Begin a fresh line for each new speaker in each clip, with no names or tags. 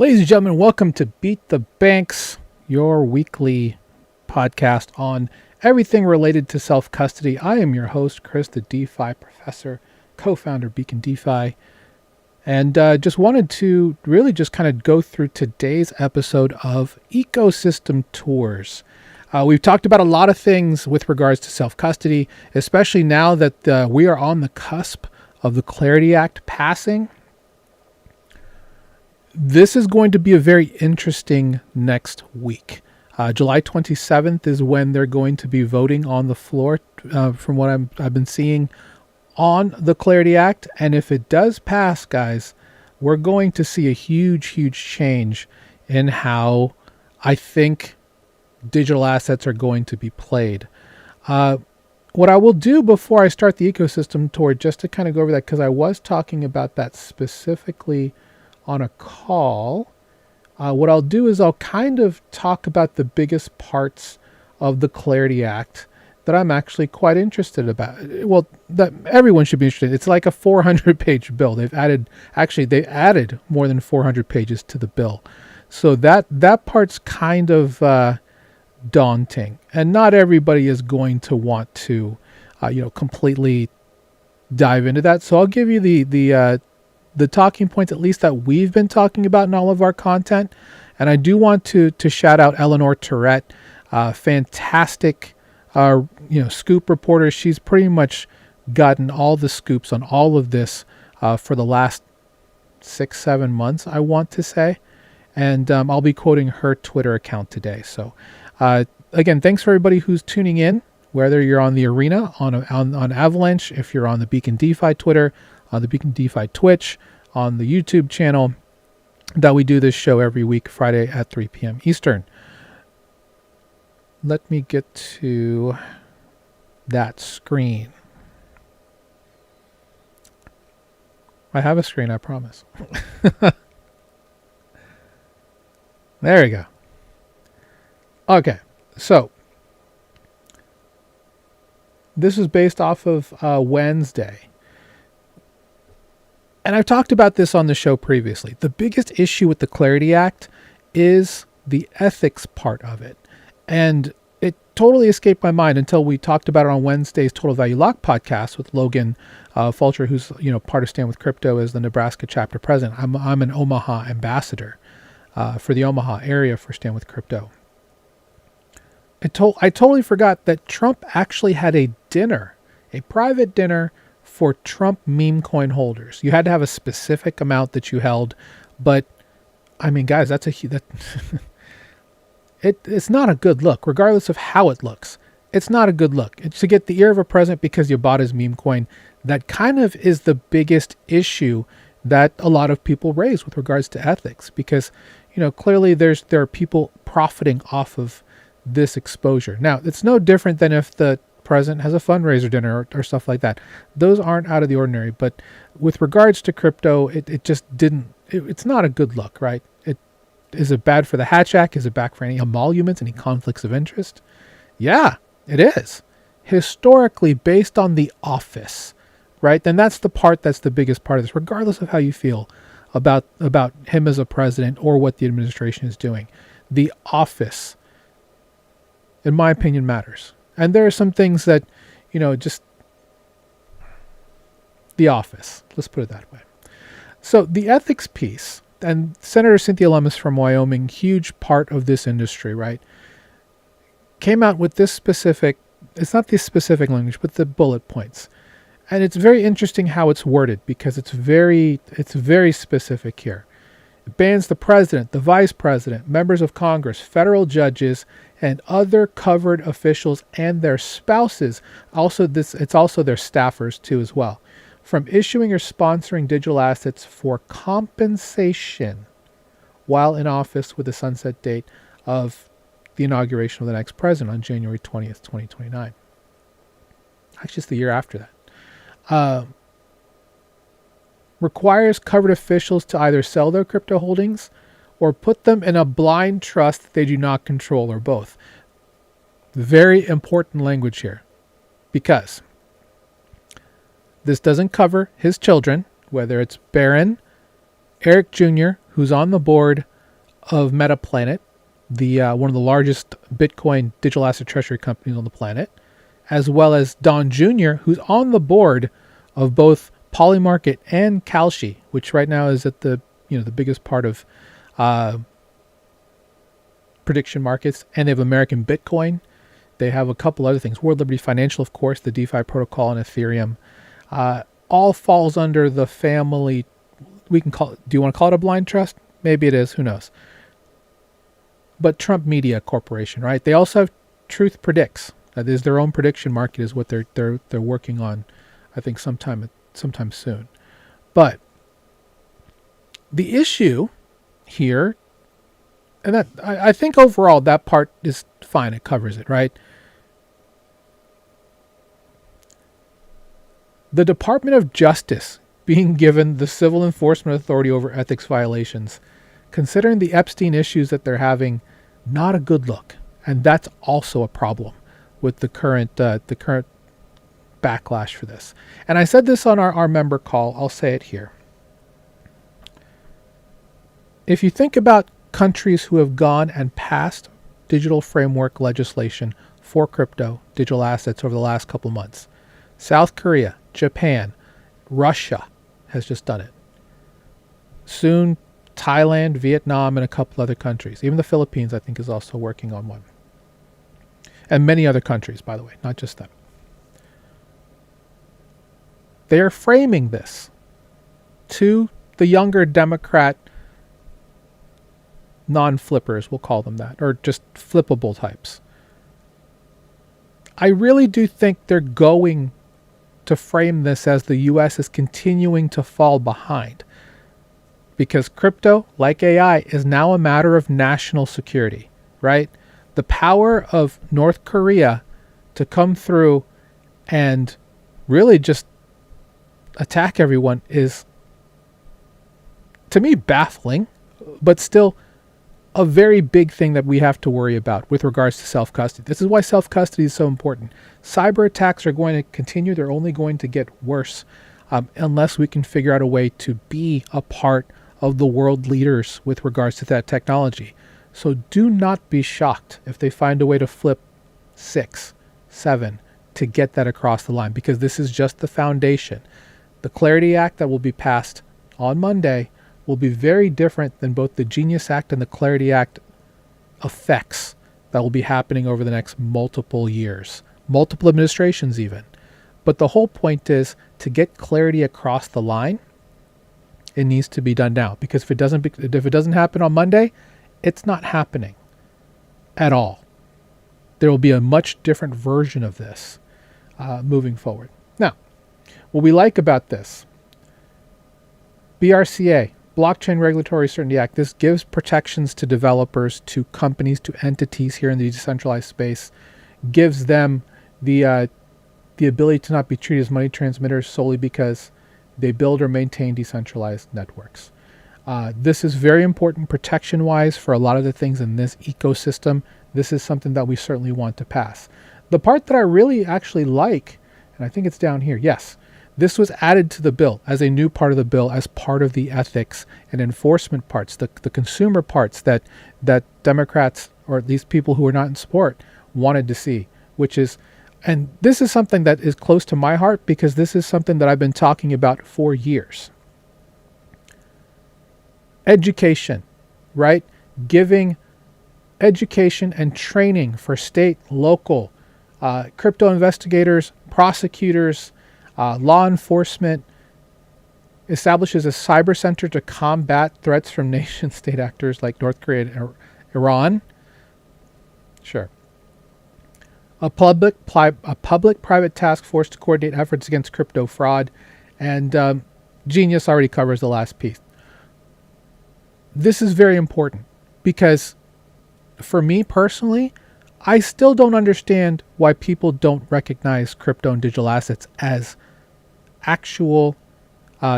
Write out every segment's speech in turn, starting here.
Ladies and gentlemen, welcome to Beat the Banks, your weekly podcast on everything related to self-custody. I am your host, Chris, the DeFi professor, co-founder Beacon DeFi, and just wanted to really just kind of go through today's episode of Ecosystem Tours. We've talked about a lot of things with regards to self-custody, especially now that we are on the cusp of the Clarity Act passing. This is going to be a very interesting next week. July 27th is when they're going to be voting on the floor, from what I've been seeing, on the Clarity Act. And if it does pass, guys, we're going to see a huge change in how I think digital assets are going to be played. What I will do before I start the ecosystem tour, just to kind of go over that, because I was talking about that specifically on a call, what I'll do is I'll kind of talk about the biggest parts of the Clarity Act that I'm actually quite interested about. Well, that everyone should be interested. It's like a 400-page bill. They added more than 400 pages to the bill. So that part's kind of daunting, and not everybody is going to want to completely dive into that. So I'll give you the talking points, at least that we've been talking about in all of our content. And I do want to shout out Eleanor Tourette, fantastic, scoop reporter. She's pretty much gotten all the scoops on all of this for the last 6-7 months, I want to say. And I'll be quoting her Twitter account today. So again, thanks for everybody who's tuning in, whether you're on the Arena, on Avalanche, if you're on the Beacon DeFi Twitter, on the Beacon DeFi Twitch, on the YouTube channel, that we do this show every week, Friday at 3 p.m. Eastern. Let me get to that screen. I have a screen, I promise. There we go. Okay, so this is based off of Wednesday. And I've talked about this on the show previously. The biggest issue with the Clarity Act is the ethics part of it. And it totally escaped my mind until we talked about it on Wednesday's Total Value Lock podcast with Logan Fulcher, who's part of Stand With Crypto as the Nebraska chapter president. I'm an Omaha ambassador for the Omaha area for Stand With Crypto. I totally forgot that Trump actually had a private dinner for Trump meme coin holders. You had to have a specific amount that you held, but I mean, guys, it's not a good look, regardless of how it looks. It's not a good look. It's to get the ear of a president because you bought his meme coin. That kind of is the biggest issue that a lot of people raise with regards to ethics, because clearly there are people profiting off of this exposure. Now, it's no different than if the president has a fundraiser dinner or stuff like that. Those aren't out of the ordinary, but with regards to crypto, it just didn't, it's not a good look, right? Is it bad for the Hatch Act? Is it bad for any emoluments, any conflicts of interest? Yeah, it is. Historically, based on the office, right? Then that's the part that's the biggest part of this, regardless of how you feel about him as a president or what the administration is doing. The office, in my opinion, matters. And there are some things that, just the office, let's put it that way. So the ethics piece, and Senator Cynthia Lummis from Wyoming, huge part of this industry, right, came out with this specific, it's not the specific language, but the bullet points. And it's very interesting how it's worded, because it's very specific here. It bans the president, the vice president, members of Congress, federal judges, and other covered officials and their spouses. It's also their staffers too as well, from issuing or sponsoring digital assets for compensation while in office, with the sunset date of the inauguration of the next president on January 20th, 2029. Actually, it's the year after that. Requires covered officials to either sell their crypto holdings or put them in a blind trust that they do not control, or both. Very important language here, because this doesn't cover his children, whether it's Barron, Eric Jr., who's on the board of MetaPlanet, the one of the largest Bitcoin digital asset treasury companies on the planet, as well as Don Jr., who's on the board of both Polymarket and Kalshi, which right now is at the the biggest part of prediction markets, and they have American Bitcoin. They have a couple other things. World Liberty Financial, of course, the DeFi protocol, and Ethereum. All falls under the family. We can call it, do you want to call it a blind trust? Maybe it is, who knows. But Trump Media Corporation, right? They also have Truth Predicts. That is their own prediction market, is what they're working on, I think sometime soon. But the issue here, and that I think overall that part is fine, it covers it, right? The Department of Justice being given the civil enforcement authority over ethics violations, considering the Epstein issues that they're having, not a good look. And that's also a problem with the current backlash for this. And I said this on our member call, I'll say it here. If you think about countries who have gone and passed digital framework legislation for crypto, digital assets over the last couple months, South Korea, Japan, Russia has just done it. Soon, Thailand, Vietnam, and a couple other countries. Even the Philippines, I think, is also working on one. And many other countries, by the way, not just them. They are framing this to the younger Democrat non-flippers, we'll call them that, or just flippable types. I really do think they're going to frame this as the U.S. is continuing to fall behind, because crypto, like AI, is now a matter of national security, right? The power of North Korea to come through and really just attack everyone is, to me, baffling, but still a very big thing that we have to worry about with regards to self-custody. This is why self-custody is so important. Cyber attacks are going to continue. They're only going to get worse unless we can figure out a way to be a part of the world leaders with regards to that technology. So do not be shocked if they find a way to flip 6, 7 to get that across the line, because this is just the foundation. The Clarity Act that will be passed on Monday will be very different than both the Genius Act and the Clarity Act effects that will be happening over the next multiple years, multiple administrations even. But the whole point is to get clarity across the line. It needs to be done now, because if it doesn't happen on Monday, it's not happening at all. There will be a much different version of this moving forward. Now, what we like about this, BRCA, Blockchain Regulatory Certainty Act, this gives protections to developers, to companies, to entities here in the decentralized space, gives them the ability to not be treated as money transmitters solely because they build or maintain decentralized networks. This is very important protection-wise for a lot of the things in this ecosystem. This is something that we certainly want to pass. The part that I really actually like, and I think it's down here, yes, this was added to the bill as a new part of the bill, as part of the ethics and enforcement parts, the consumer parts that Democrats, or at least people who are not in support, wanted to see, which is, and this is something that is close to my heart, because this is something that I've been talking about for years. Education, right? Giving education and training for state, local, crypto investigators, prosecutors, law enforcement, establishes a cyber center to combat threats from nation-state actors like North Korea and Iran. Sure. A public-private task force to coordinate efforts against crypto fraud, and Genius already covers the last piece. This is very important because, for me personally, I still don't understand why people don't recognize crypto and digital assets as actual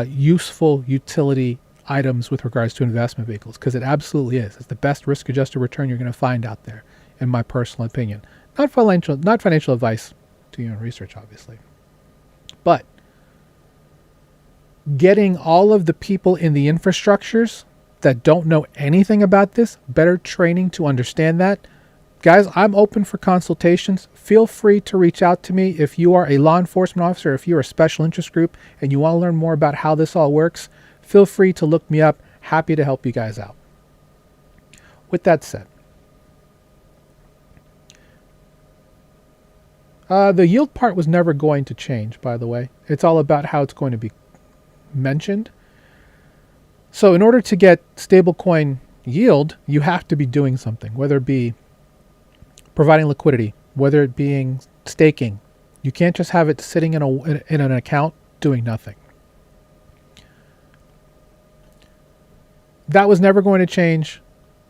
useful utility items with regards to investment vehicles, because it absolutely is. It's the best risk-adjusted return you're going to find out there, in my personal opinion. Not financial advice to your own research, obviously. But getting all of the people in the infrastructures that don't know anything about this, better training to understand that. Guys, I'm open for consultations. Feel free to reach out to me if you are a law enforcement officer, if you're a special interest group and you want to learn more about how this all works. Feel free to look me up. Happy to help you guys out. With that said, the yield part was never going to change, by the way. It's all about how it's going to be mentioned. So in order to get stablecoin yield, you have to be doing something, whether it be providing liquidity, whether it being staking. You can't just have it sitting in an account doing nothing. That was never going to change.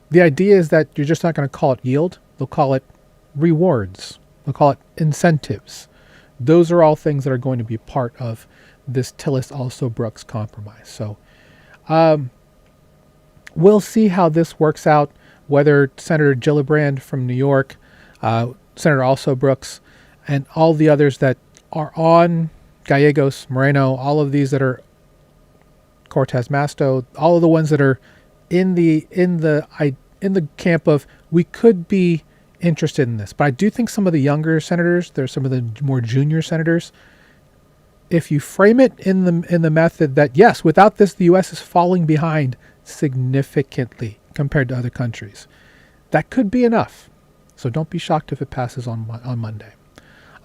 The idea is that you're just not going to call it yield. They'll call it rewards. They'll call it incentives. Those are all things that are going to be part of this Tillis also Brooks compromise. So we'll see how this works out, whether Senator Gillibrand from New York, Senator Also Brooks, and all the others that are on, Gallegos, Moreno, all of these that are Cortez Masto, all of the ones that are in the camp of we could be interested in this. But I do think some of the younger senators, there's some of the more junior senators, if you frame it in the method that yes, without this the US is falling behind significantly compared to other countries, that could be enough. So don't be shocked if it passes on Monday.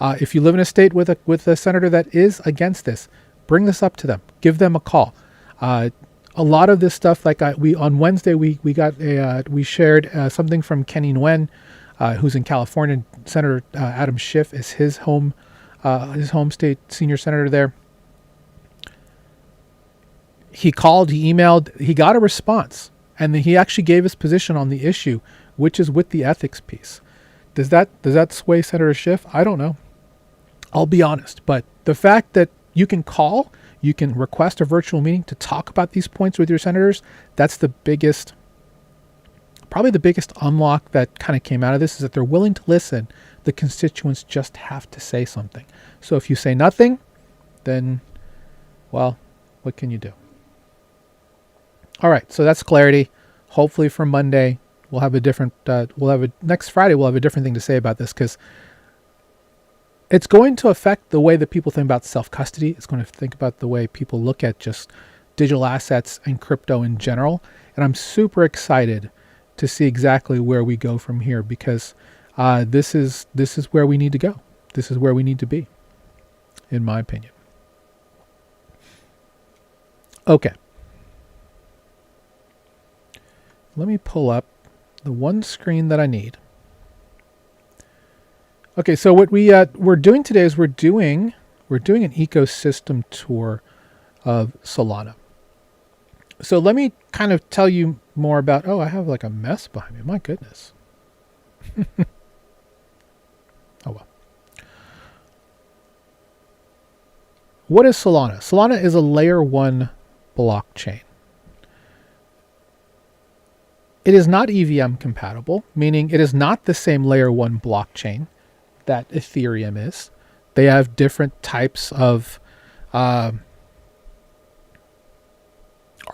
If you live in a state with a senator that is against this, bring this up to them. Give them a call. A lot of this stuff, like on Wednesday, we shared something from Kenny Nguyen, who's in California. Senator Adam Schiff is his home state senior senator there. He called, he emailed, he got a response, and then he actually gave his position on the issue, which is with the ethics piece. Does that sway Senator Schiff? I don't know. I'll be honest, but the fact that you can call, you can request a virtual meeting to talk about these points with your senators, that's probably the biggest unlock that kind of came out of this, is that they're willing to listen. The constituents just have to say something. So if you say nothing, then, well, what can you do? All right, so that's clarity. Hopefully for Monday, we'll have next Friday, we'll have a different thing to say about this, because it's going to affect the way that people think about self-custody. It's going to think about the way people look at just digital assets and crypto in general. And I'm super excited to see exactly where we go from here, because this is where we need to go. This is where we need to be, in my opinion. Okay. Let me pull up the one screen that I need. Okay, so what we're doing today is we're doing an ecosystem tour of Solana. So let me kind of tell you more about. Oh, I have like a mess behind me. My goodness. Oh well. What is Solana? Solana is a layer 1 blockchain. It is not EVM compatible, meaning it is not the same layer 1 blockchain that Ethereum is. They have different types of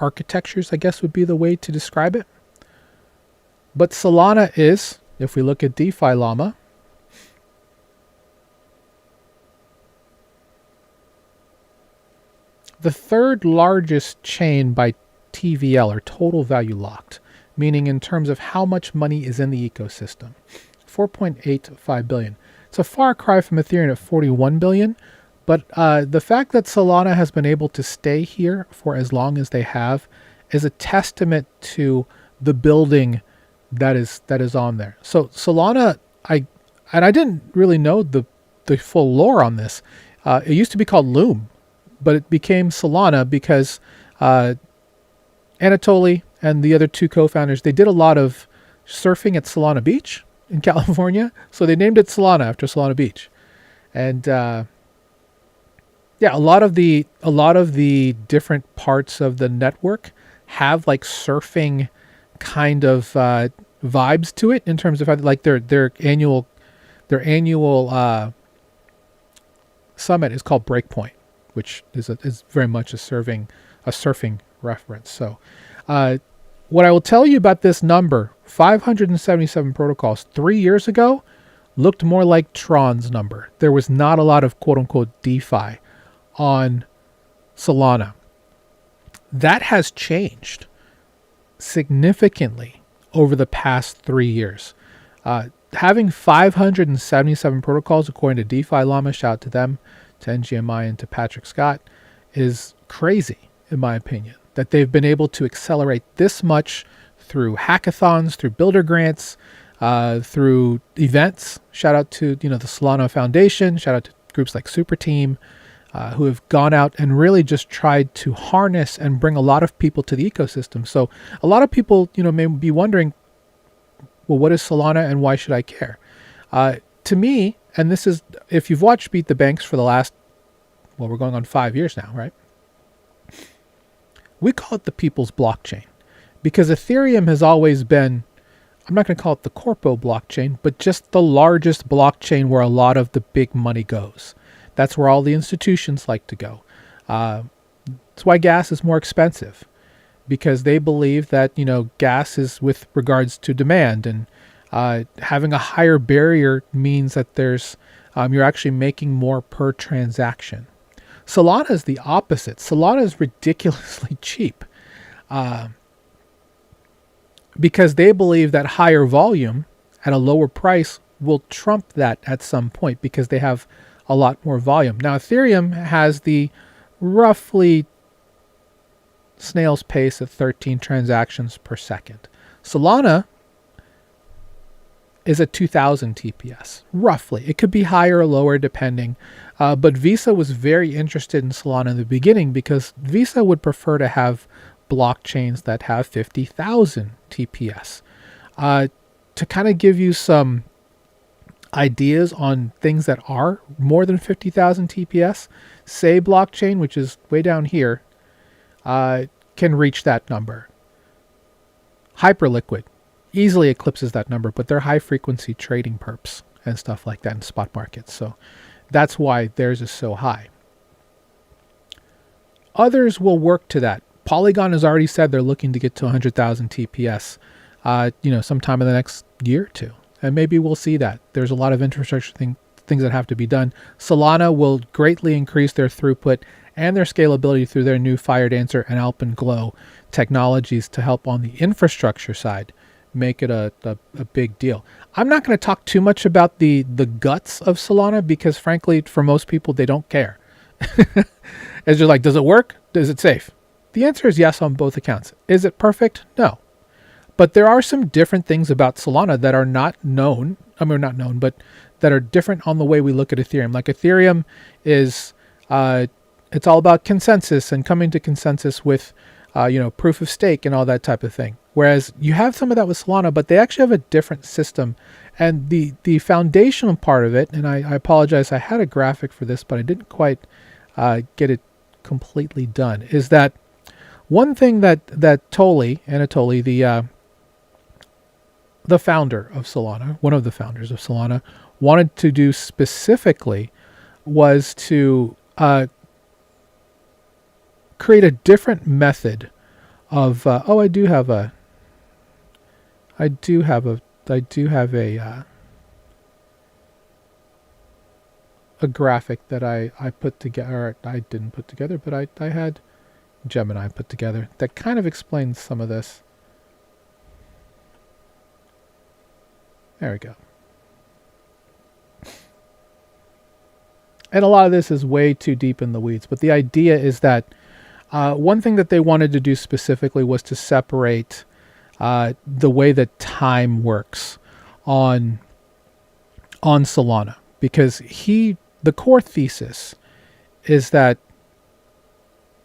architectures, I guess would be the way to describe it. But Solana is, if we look at DeFi Llama, the third largest chain by TVL, or total value locked, meaning in terms of how much money is in the ecosystem. 4.85 billion. It's a far cry from Ethereum at 41 billion, but the fact that Solana has been able to stay here for as long as they have is a testament to the building that is on there. So Solana, I didn't really know the full lore on this. It used to be called Loom, but it became Solana because Anatoly and the other two co-founders, they did a lot of surfing at Solana Beach in California, so they named it Solana after Solana Beach. And yeah, a lot of the different parts of the network have like surfing kind of vibes to it, in terms of like their annual summit is called Breakpoint, which is very much a surfing reference. So What I will tell you about this number, 577 protocols 3 years ago, looked more like Tron's number. There was not a lot of quote unquote DeFi on Solana. That has changed significantly over the past 3 years. Having 577 protocols, according to DeFi Llama, shout out to them, to NGMI and to Patrick Scott, is crazy, in my opinion, that they've been able to accelerate this much through hackathons, through builder grants, through events. Shout out to the Solana Foundation, shout out to groups like Super Team, who have gone out and really just tried to harness and bring a lot of people to the ecosystem. So a lot of people, may be wondering, well, what is Solana and why should I care? To me, and this is, if you've watched Beat the Banks for the last, well, we're going on 5 years now, right? We call it the people's blockchain because Ethereum has always been, I'm not going to call it the corpo blockchain, but just the largest blockchain where a lot of the big money goes. That's where all the institutions like to go. That's why gas is more expensive, because they believe that, gas is with regards to demand, and having a higher barrier means that there's, you're actually making more per transaction. Solana is the opposite. Solana is ridiculously cheap because they believe that higher volume at a lower price will trump that at some point because they have a lot more volume. Now, Ethereum has the roughly snail's pace of 13 transactions per second. Solana is at 2000 TPS, roughly. It could be higher or lower depending. But Visa was very interested in Solana in the beginning because Visa would prefer to have blockchains that have 50,000 TPS. To kind of give you some ideas on things that are more than 50,000 TPS, Say blockchain, which is way down here, can reach that number. Hyperliquid easily eclipses that number, but they're high frequency trading perps and stuff like that in spot markets. So that's why theirs is so high. Others will work to that. Polygon has already said they're looking to get to 100,000 TPS, sometime in the next year or two. And maybe we'll see that. There's a lot of infrastructure things that have to be done. Solana will greatly increase their throughput and their scalability through their new FireDancer and Alpenglow technologies to help on the infrastructure side make it a big deal. I'm not going to talk too much about the guts of Solana because frankly, for most people, they don't care. It's just like, does it work? Is it safe? The answer is yes on both accounts. Is it perfect? No. But there are some different things about Solana that are not known. Not known, but that are different on the way we look at Ethereum. Like Ethereum is, it's all about consensus and coming to consensus with, proof of stake and all that type of thing. Whereas you have some of that with Solana, but they actually have a different system. And the foundational part of it, and I apologize, I had a graphic for this, but I didn't quite get it completely done, is that one thing that Anatoly, the founder of Solana, one of the founders of Solana, wanted to do specifically was to create a different method of I do have a graphic that I put together, or I didn't put together, but I had Gemini put together that kind of explains some of this. There we go. And a lot of this is way too deep in the weeds, but the idea is that one thing that they wanted to do specifically was to separate the way that time works on Solana, because the core thesis is that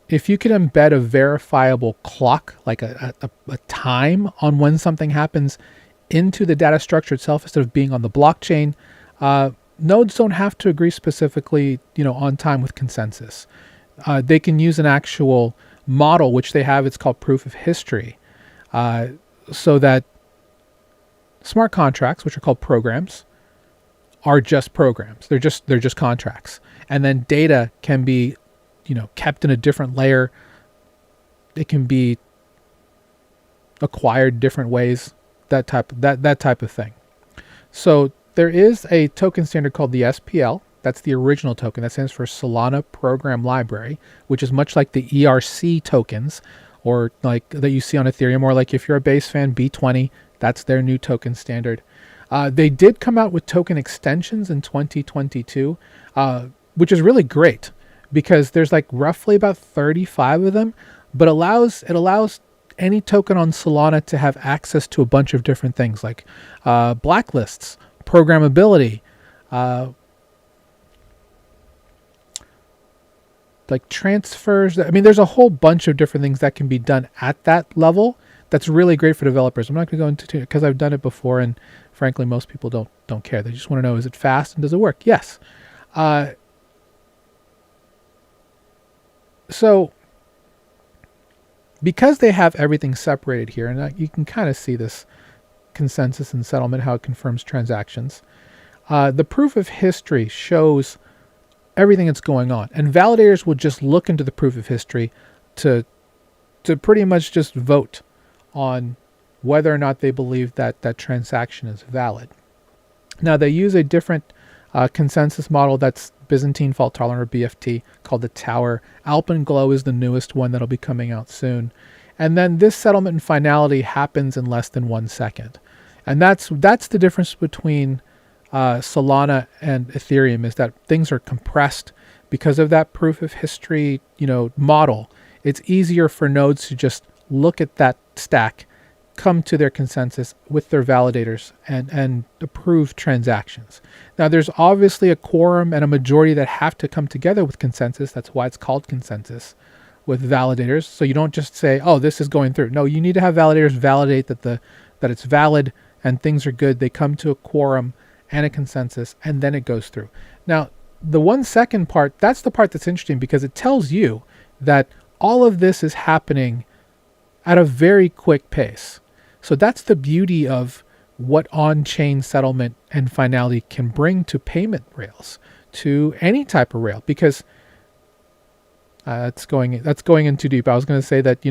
if you can embed a verifiable clock, like a time on when something happens into the data structure itself instead of being on the blockchain, nodes don't have to agree specifically, on time with consensus. They can use an actual model, which they have. It's called proof of history, so that smart contracts, which are called programs, are just programs. They're just contracts, and then data can be, kept in a different layer. It can be acquired different ways, that type of thing. So there is a token standard called the SPL. That's the original token. That stands for Solana Program Library, which is much like the ERC tokens, or like that you see on Ethereum, or like if you're a base fan, B20, that's their new token standard. They did come out with token extensions in 2022, which is really great because there's like roughly about 35 of them, but it allows any token on Solana to have access to a bunch of different things like blacklists, programmability, like transfers. I mean, there's a whole bunch of different things that can be done at that level. That's really great for developers. I'm not going to go into it because I've done it before, and frankly, most people don't care. They just want to know, is it fast and does it work? Yes. So because they have everything separated here, and you can kind of see this consensus and settlement, how it confirms transactions. The proof of history shows everything that's going on, and validators will just look into the proof of history to pretty much just vote on whether or not they believe that that transaction is valid. Now they use a different consensus model that's Byzantine fault tolerant, or BFT, called the Tower. Alpenglow is the newest one that'll be coming out soon. And then this settlement and finality happens in less than 1 second. And that's the difference between Solana and Ethereum, is that things are compressed because of that proof of history, model. It's easier for nodes to just look at that stack, come to their consensus with their validators, and approve transactions. Now, there's obviously a quorum and a majority that have to come together with consensus. That's why it's called consensus with validators. So you don't just say, oh, this is going through. No, you need to have validators validate that it's valid and things are good. They come to a quorum and a consensus, and then it goes through. Now, the 1 second part, that's the part that's interesting because it tells you that all of this is happening at a very quick pace. So that's the beauty of what on-chain settlement and finality can bring to payment rails, to any type of rail, because that's going in too deep. I was going to say that,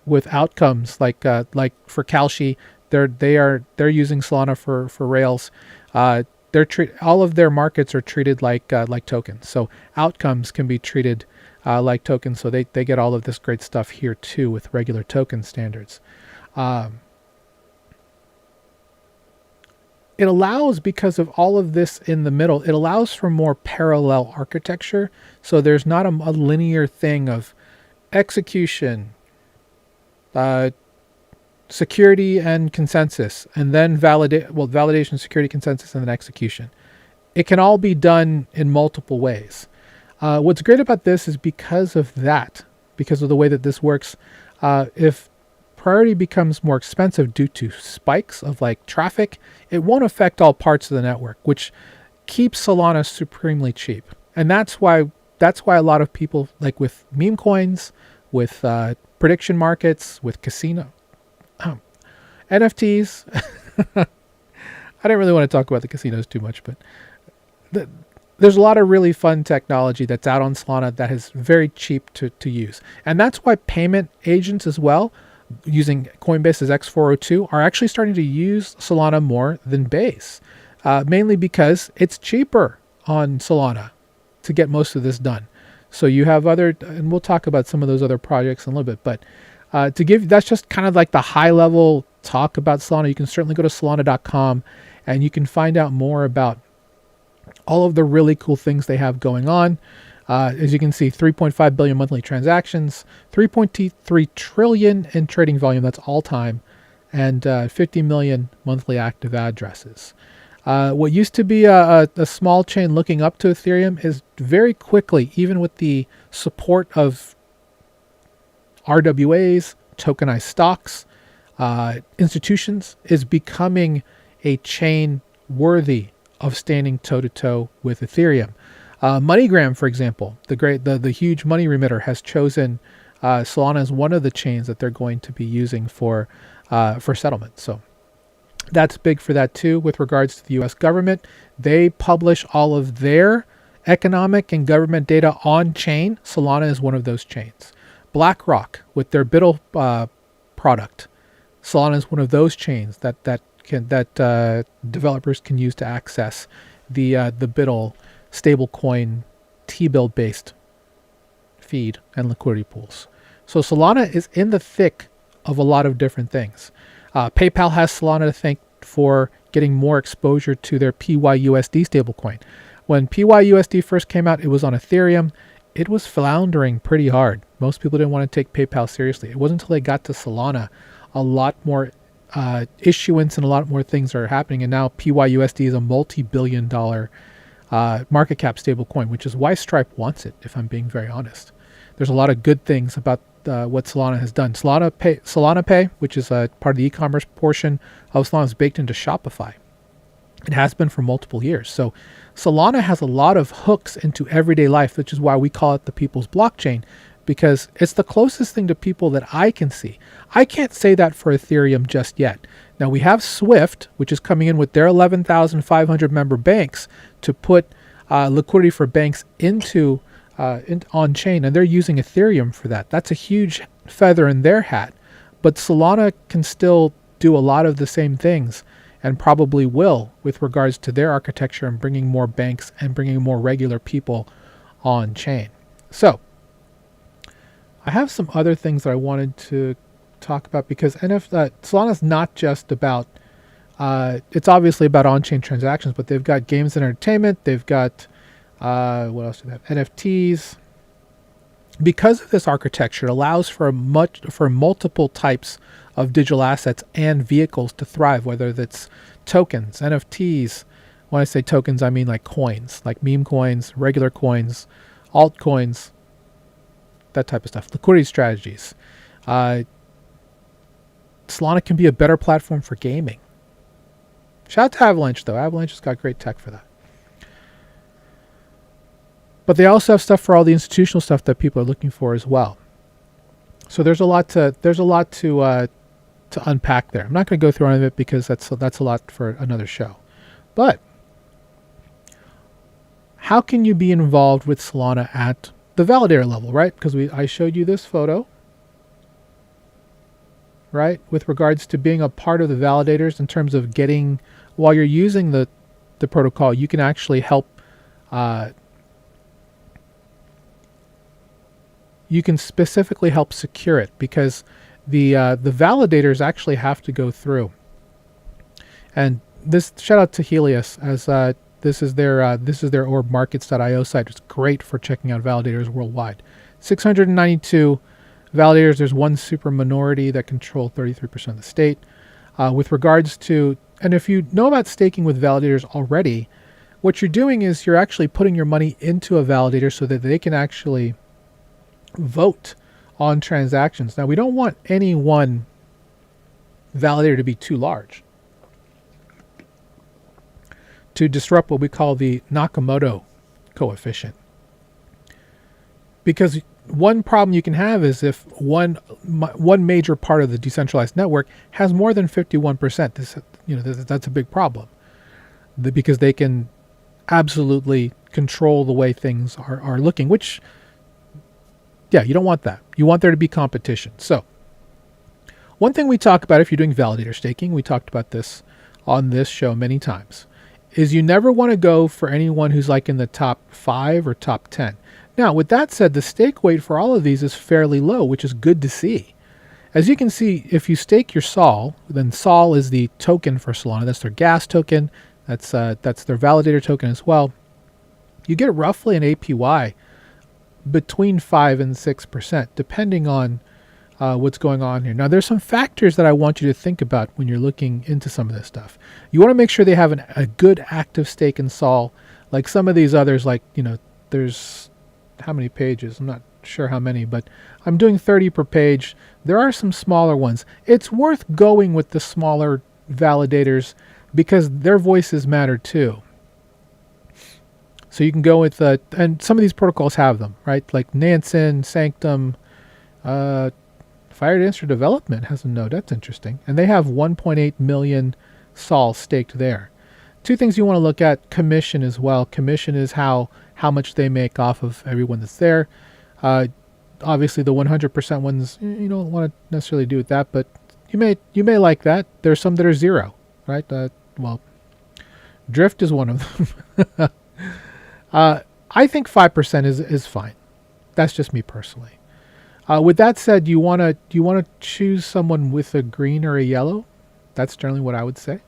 with outcomes like for Calci, they're using Solana for rails. All of their markets are treated like tokens. So outcomes can be treated like tokens. So they get all of this great stuff here too with regular token standards. It allows, because of all of this in the middle, it allows for more parallel architecture. So there's not a linear thing of execution, security and consensus, and then validation, security, consensus, and then execution. It can all be done in multiple ways. What's great about this is because of the way that this works, if priority becomes more expensive due to spikes of traffic, it won't affect all parts of the network, which keeps Solana supremely cheap. And that's why a lot of people, like with meme coins, with prediction markets, with casino, NFTs. I didn't really want to talk about the casinos too much, but there's a lot of really fun technology that's out on Solana that is very cheap to use. And that's why payment agents as well, using Coinbase's X402, are actually starting to use Solana more than Base, mainly because it's cheaper on Solana to get most of this done. So you have and we'll talk about some of those other projects in a little bit, but that's just kind of like the high level talk about Solana. You can certainly go to solana.com and you can find out more about all of the really cool things they have going on. As you can see, 3.5 billion monthly transactions, 3.3 trillion in trading volume, that's all time, and 50 million monthly active addresses. What used to be a small chain looking up to Ethereum is very quickly, even with the support of RWAs, tokenized stocks, institutions, is becoming a chain worthy of standing toe-to-toe with Ethereum. MoneyGram, for example, the huge money remitter, has chosen Solana as one of the chains that they're going to be using for settlement. So that's big for that too. With regards to the U.S. government, they publish all of their economic and government data on chain. Solana is one of those chains. BlackRock, with their BUIDL product. Solana is one of those chains that developers can use to access the BUIDL stablecoin T-bill based feed and liquidity pools. So Solana is in the thick of a lot of different things. PayPal has Solana to thank for getting more exposure to their PYUSD stablecoin. When PYUSD first came out, it was on Ethereum. It was floundering pretty hard. Most people didn't want to take PayPal seriously. It wasn't until they got to Solana, a lot more issuance and a lot more things are happening. And now PYUSD is a multi-billion-dollar market cap stablecoin, which is why Stripe wants it, if I'm being very honest. There's a lot of good things about what Solana has done. Solana Pay, which is part of the e-commerce portion of Solana, is baked into Shopify. It has been for multiple years. So Solana has a lot of hooks into everyday life, which is why we call it the people's blockchain, because it's the closest thing to people that I can see. I can't say that for Ethereum just yet. Now we have Swift, which is coming in with their 11,500 member banks to put liquidity for banks into on-chain, and they're using Ethereum for that. That's a huge feather in their hat. But Solana can still do a lot of the same things, and probably will, with regards to their architecture and bringing more banks and bringing more regular people on-chain. So, I have some other things that I wanted to talk about, because Solana is not just about, it's obviously about on-chain transactions, but they've got games and entertainment, they've got, what else do they have? NFTs. Because of this architecture, it allows for multiple types of digital assets and vehicles to thrive, whether that's tokens, NFTs. When I say tokens, I mean like coins, like meme coins, regular coins, altcoins, that type of stuff, liquidity strategies. Solana can be a better platform for gaming. Shout out to Avalanche, though. Avalanche has got great tech for that. But they also have stuff for all the institutional stuff that people are looking for as well. So there's a lot to unpack there. I'm not going to go through any of it because that's a lot for another show. But how can you be involved with Solana at the validator level, right? Because I showed you this photo, right? With regards to being a part of the validators in terms of getting, while you're using the protocol, you can actually help. You can specifically help secure it, because the validators actually have to go through. And this, shout out to Helios, as this is their orbmarkets.io site. It's great for checking out validators worldwide. 692 validators. There's one super minority that control 33% of the state. With regards to, and if you know about staking with validators already, what you're doing is you're actually putting your money into a validator so that they can actually vote on transactions. Now, we don't want any one validator to be too large to disrupt what we call the Nakamoto coefficient. Because one problem you can have is if one major part of the decentralized network has more than 51%. That's a big problem, because they can absolutely control the way things are looking, which, yeah, you don't want that. You want there to be competition. So one thing we talk about if you're doing validator staking, we talked about this on this show many times, is you never want to go for anyone who's like in the top 5 or top 10. Now, with that said, the stake weight for all of these is fairly low, which is good to see. As you can see, if you stake your SOL, then SOL is the token for Solana. That's their gas token. That's their validator token as well. You get roughly an APY between 5 and 6%, depending on what's going on here. Now, there's some factors that I want you to think about when you're looking into some of this stuff. You want to make sure they have a good active stake in Sol. Like some of these others, like, there's how many pages? I'm not sure how many, but I'm doing 30 per page. There are some smaller ones. It's worth going with the smaller validators because their voices matter too. So you can go with, and some of these protocols have them, right? Like Nansen, Sanctum, Fire Dancer Development has a node. That's interesting. And they have 1.8 million Sol staked there. Two things you want to look at: commission as well. Commission is how much they make off of everyone that's there. obviously the 100% ones you don't want to necessarily do with that, but you may like that. There's some that are zero, right? Well, Drift is one of them. I think 5% is fine. That's just me personally. With that said, do you want to choose someone with a green or a yellow? That's generally what I would say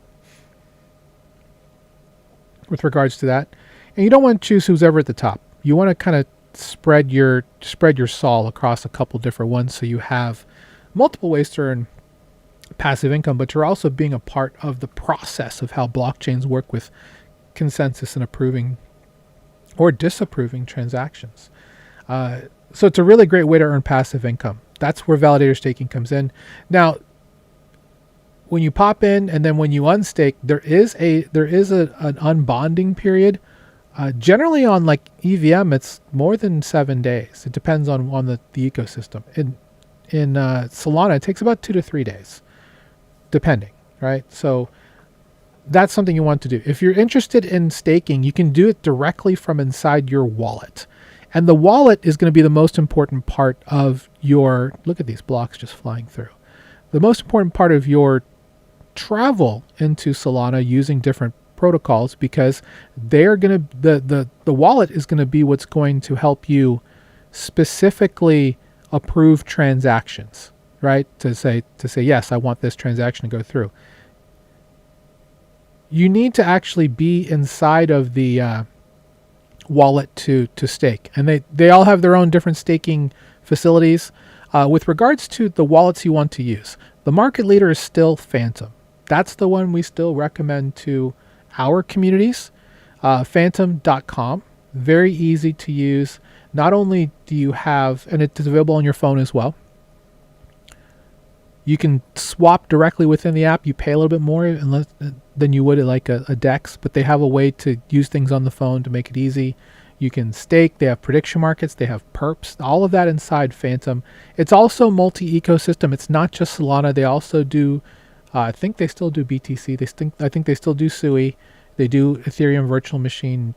with regards to that. And you don't want to choose who's ever at the top. You want to kind of spread your sol across a couple different ones, so you have multiple ways to earn passive income, but you're also being a part of the process of how blockchains work with consensus and approving or disapproving transactions. So it's a really great way to earn passive income. That's where validator staking comes in. Now, when you pop in and then when you unstake, there is an unbonding period. Generally on like EVM, it's more than 7 days. It depends on the ecosystem. In Solana, it takes about 2 to 3 days, depending, right? So that's something you want to do. If you're interested in staking, you can do it directly from inside your wallet. And the wallet is going to be the most important part of your, look at these blocks just flying through. The most important part of your travel into Solana using different protocols, because they're going to, the wallet is going to be what's going to help you specifically approve transactions, right? To say, yes, I want this transaction to go through. You need to actually be inside of the wallet to stake. And they all have their own different staking facilities. With regards to the wallets you want to use, the market leader is still Phantom. That's the one we still recommend to our communities. Phantom.com, very easy to use. Not only do you have, and it's available on your phone as well, you can swap directly within the app. You pay a little bit more than you would at like a DEX, but they have a way to use things on the phone to make it easy. You can stake. They have prediction markets. They have perps. All of that inside Phantom. It's also multi-ecosystem. It's not just Solana. They also do, I think they still do BTC. I think they still do SUI. They do Ethereum virtual machine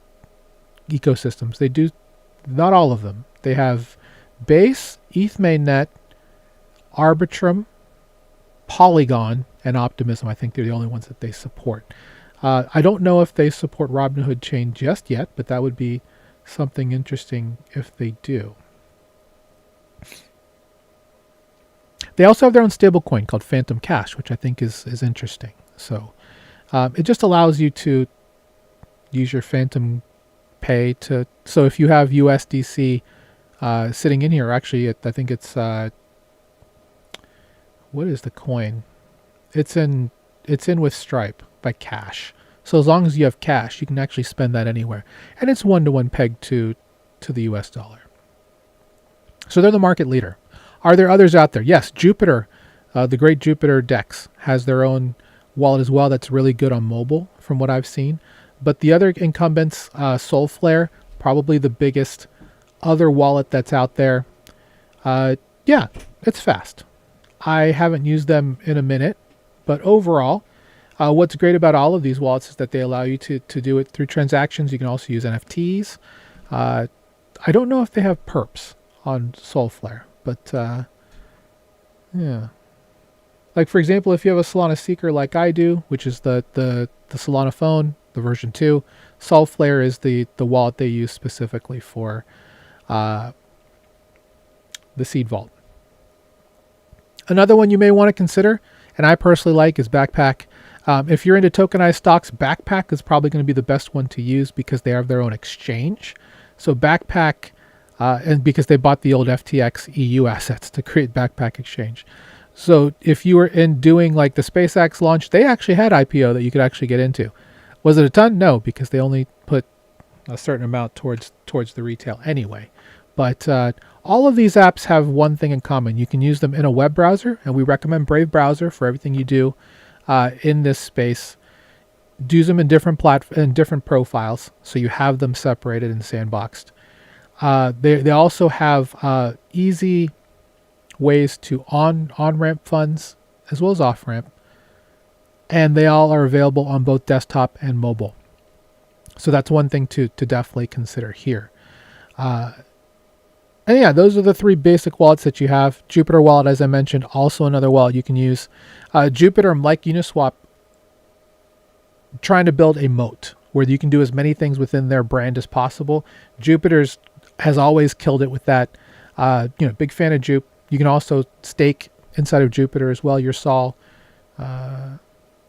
ecosystems. They do, not all of them. They have Base, ETH mainnet, Arbitrum, Polygon, and Optimism. I think they're the only ones that they support. I don't know if they support Robinhood Chain just yet, but that would be something interesting if they do. They also have their own stablecoin called Phantom Cash, which I think is interesting. So it just allows you to use your Phantom Pay to. So if you have USDC sitting in here, actually, I think it's what is the coin? It's in with Stripe by Cash. So as long as you have cash, you can actually spend that anywhere, and it's 1-to-1 pegged to the US dollar. So they're the market leader. Are there others out there? Yes, Jupiter, the great Jupiter DEX has their own wallet as well. That's really good on mobile, from what I've seen. But the other incumbents, Solflare, probably the biggest other wallet that's out there. Yeah, it's fast. I haven't used them in a minute, but overall, what's great about all of these wallets is that they allow you to do it through transactions. You can also use NFTs. I don't know if they have perps on Solflare, but yeah. Like, for example, if you have a Solana Seeker like I do, which is the Solana phone, the version 2, Solflare is the wallet they use specifically for the seed vault. Another one you may want to consider, and I personally like, is Backpack. If you're into tokenized stocks, Backpack is probably going to be the best one to use because they have their own exchange. So Backpack, and because they bought the old FTX EU assets to create Backpack Exchange. So if you were in doing like the SpaceX launch, they actually had IPO that you could actually get into. Was it a ton? No, because they only put a certain amount towards the retail anyway. But all of these apps have one thing in common. You can use them in a web browser, and we recommend Brave Browser for everything you do in this space. Use them in different different profiles, so you have them separated and sandboxed. They also have easy ways to on-ramp funds as well as off-ramp, and they all are available on both desktop and mobile. So that's one thing to definitely consider here. And And yeah, those are the three basic wallets that you have. Jupiter wallet, as I mentioned, also another wallet you can use. Jupiter, like Uniswap, trying to build a moat where you can do as many things within their brand as possible. Jupiter's has always killed it with that. Big fan of Jupe. You can also stake inside of Jupiter as well, your Sol. And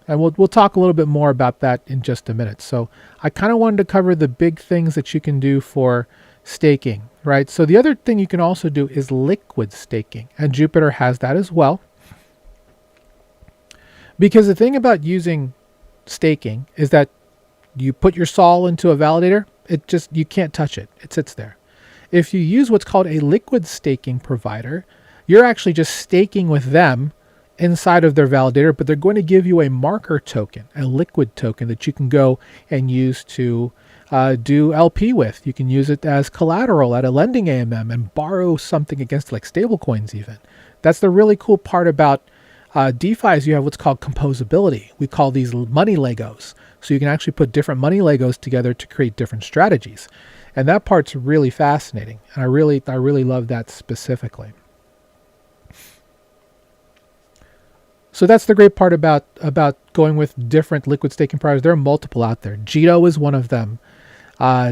we'll talk a little bit more about that in just a minute. So I kind of wanted to cover the big things that you can do for staking, right? So the other thing you can also do is liquid staking, and Jupiter has that as well. Because the thing about using staking is that you put your Sol into a validator, you can't touch it. It sits there. If you use what's called a liquid staking provider, you're actually just staking with them inside of their validator, but they're going to give you a marker token, a liquid token that you can go and use to do LP with. You can use it as collateral at a lending AMM and borrow something against like stable coins even. That's the really cool part about DeFi is you have what's called composability. We call these money Legos. So you can actually put different money Legos together to create different strategies. And that part's really fascinating. And I really love that specifically. So that's the great part about going with different liquid staking providers. There are multiple out there. Jito is one of them.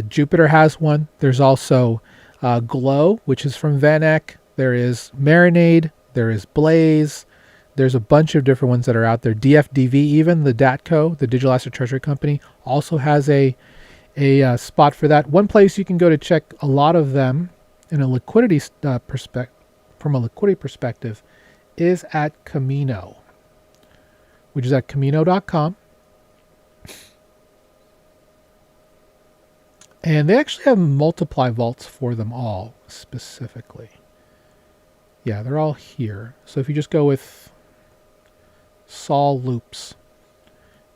Jupiter has one. There's also Glow, which is from VanEck. There is Marinade. There is Blaze. There's a bunch of different ones that are out there. DFDV, even the DATCO, the Digital Asset Treasury Company, also has a spot for that. One place you can go to check a lot of them in a liquidity from a liquidity perspective is at Camino, which is at camino.com. And they actually have multiply vaults for them all specifically. Yeah, they're all here. So if you just go with Sol loops,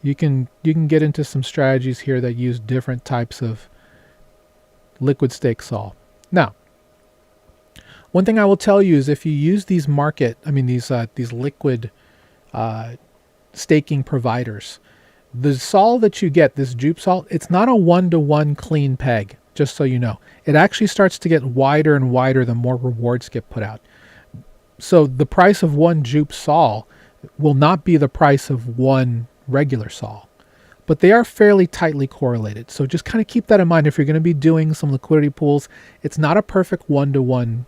you can get into some strategies here that use different types of liquid stake Sol. Now, one thing I will tell you is if you use these these liquid staking providers, the Sol that you get, this Jupe Sol, it's not a one-to-one clean peg, just so you know. It actually starts to get wider and wider the more rewards get put out. So the price of one Jupe Sol will not be the price of one regular Sol, but they are fairly tightly correlated. So just kind of keep that in mind if you're going to be doing some liquidity pools. It's not a perfect one-to-one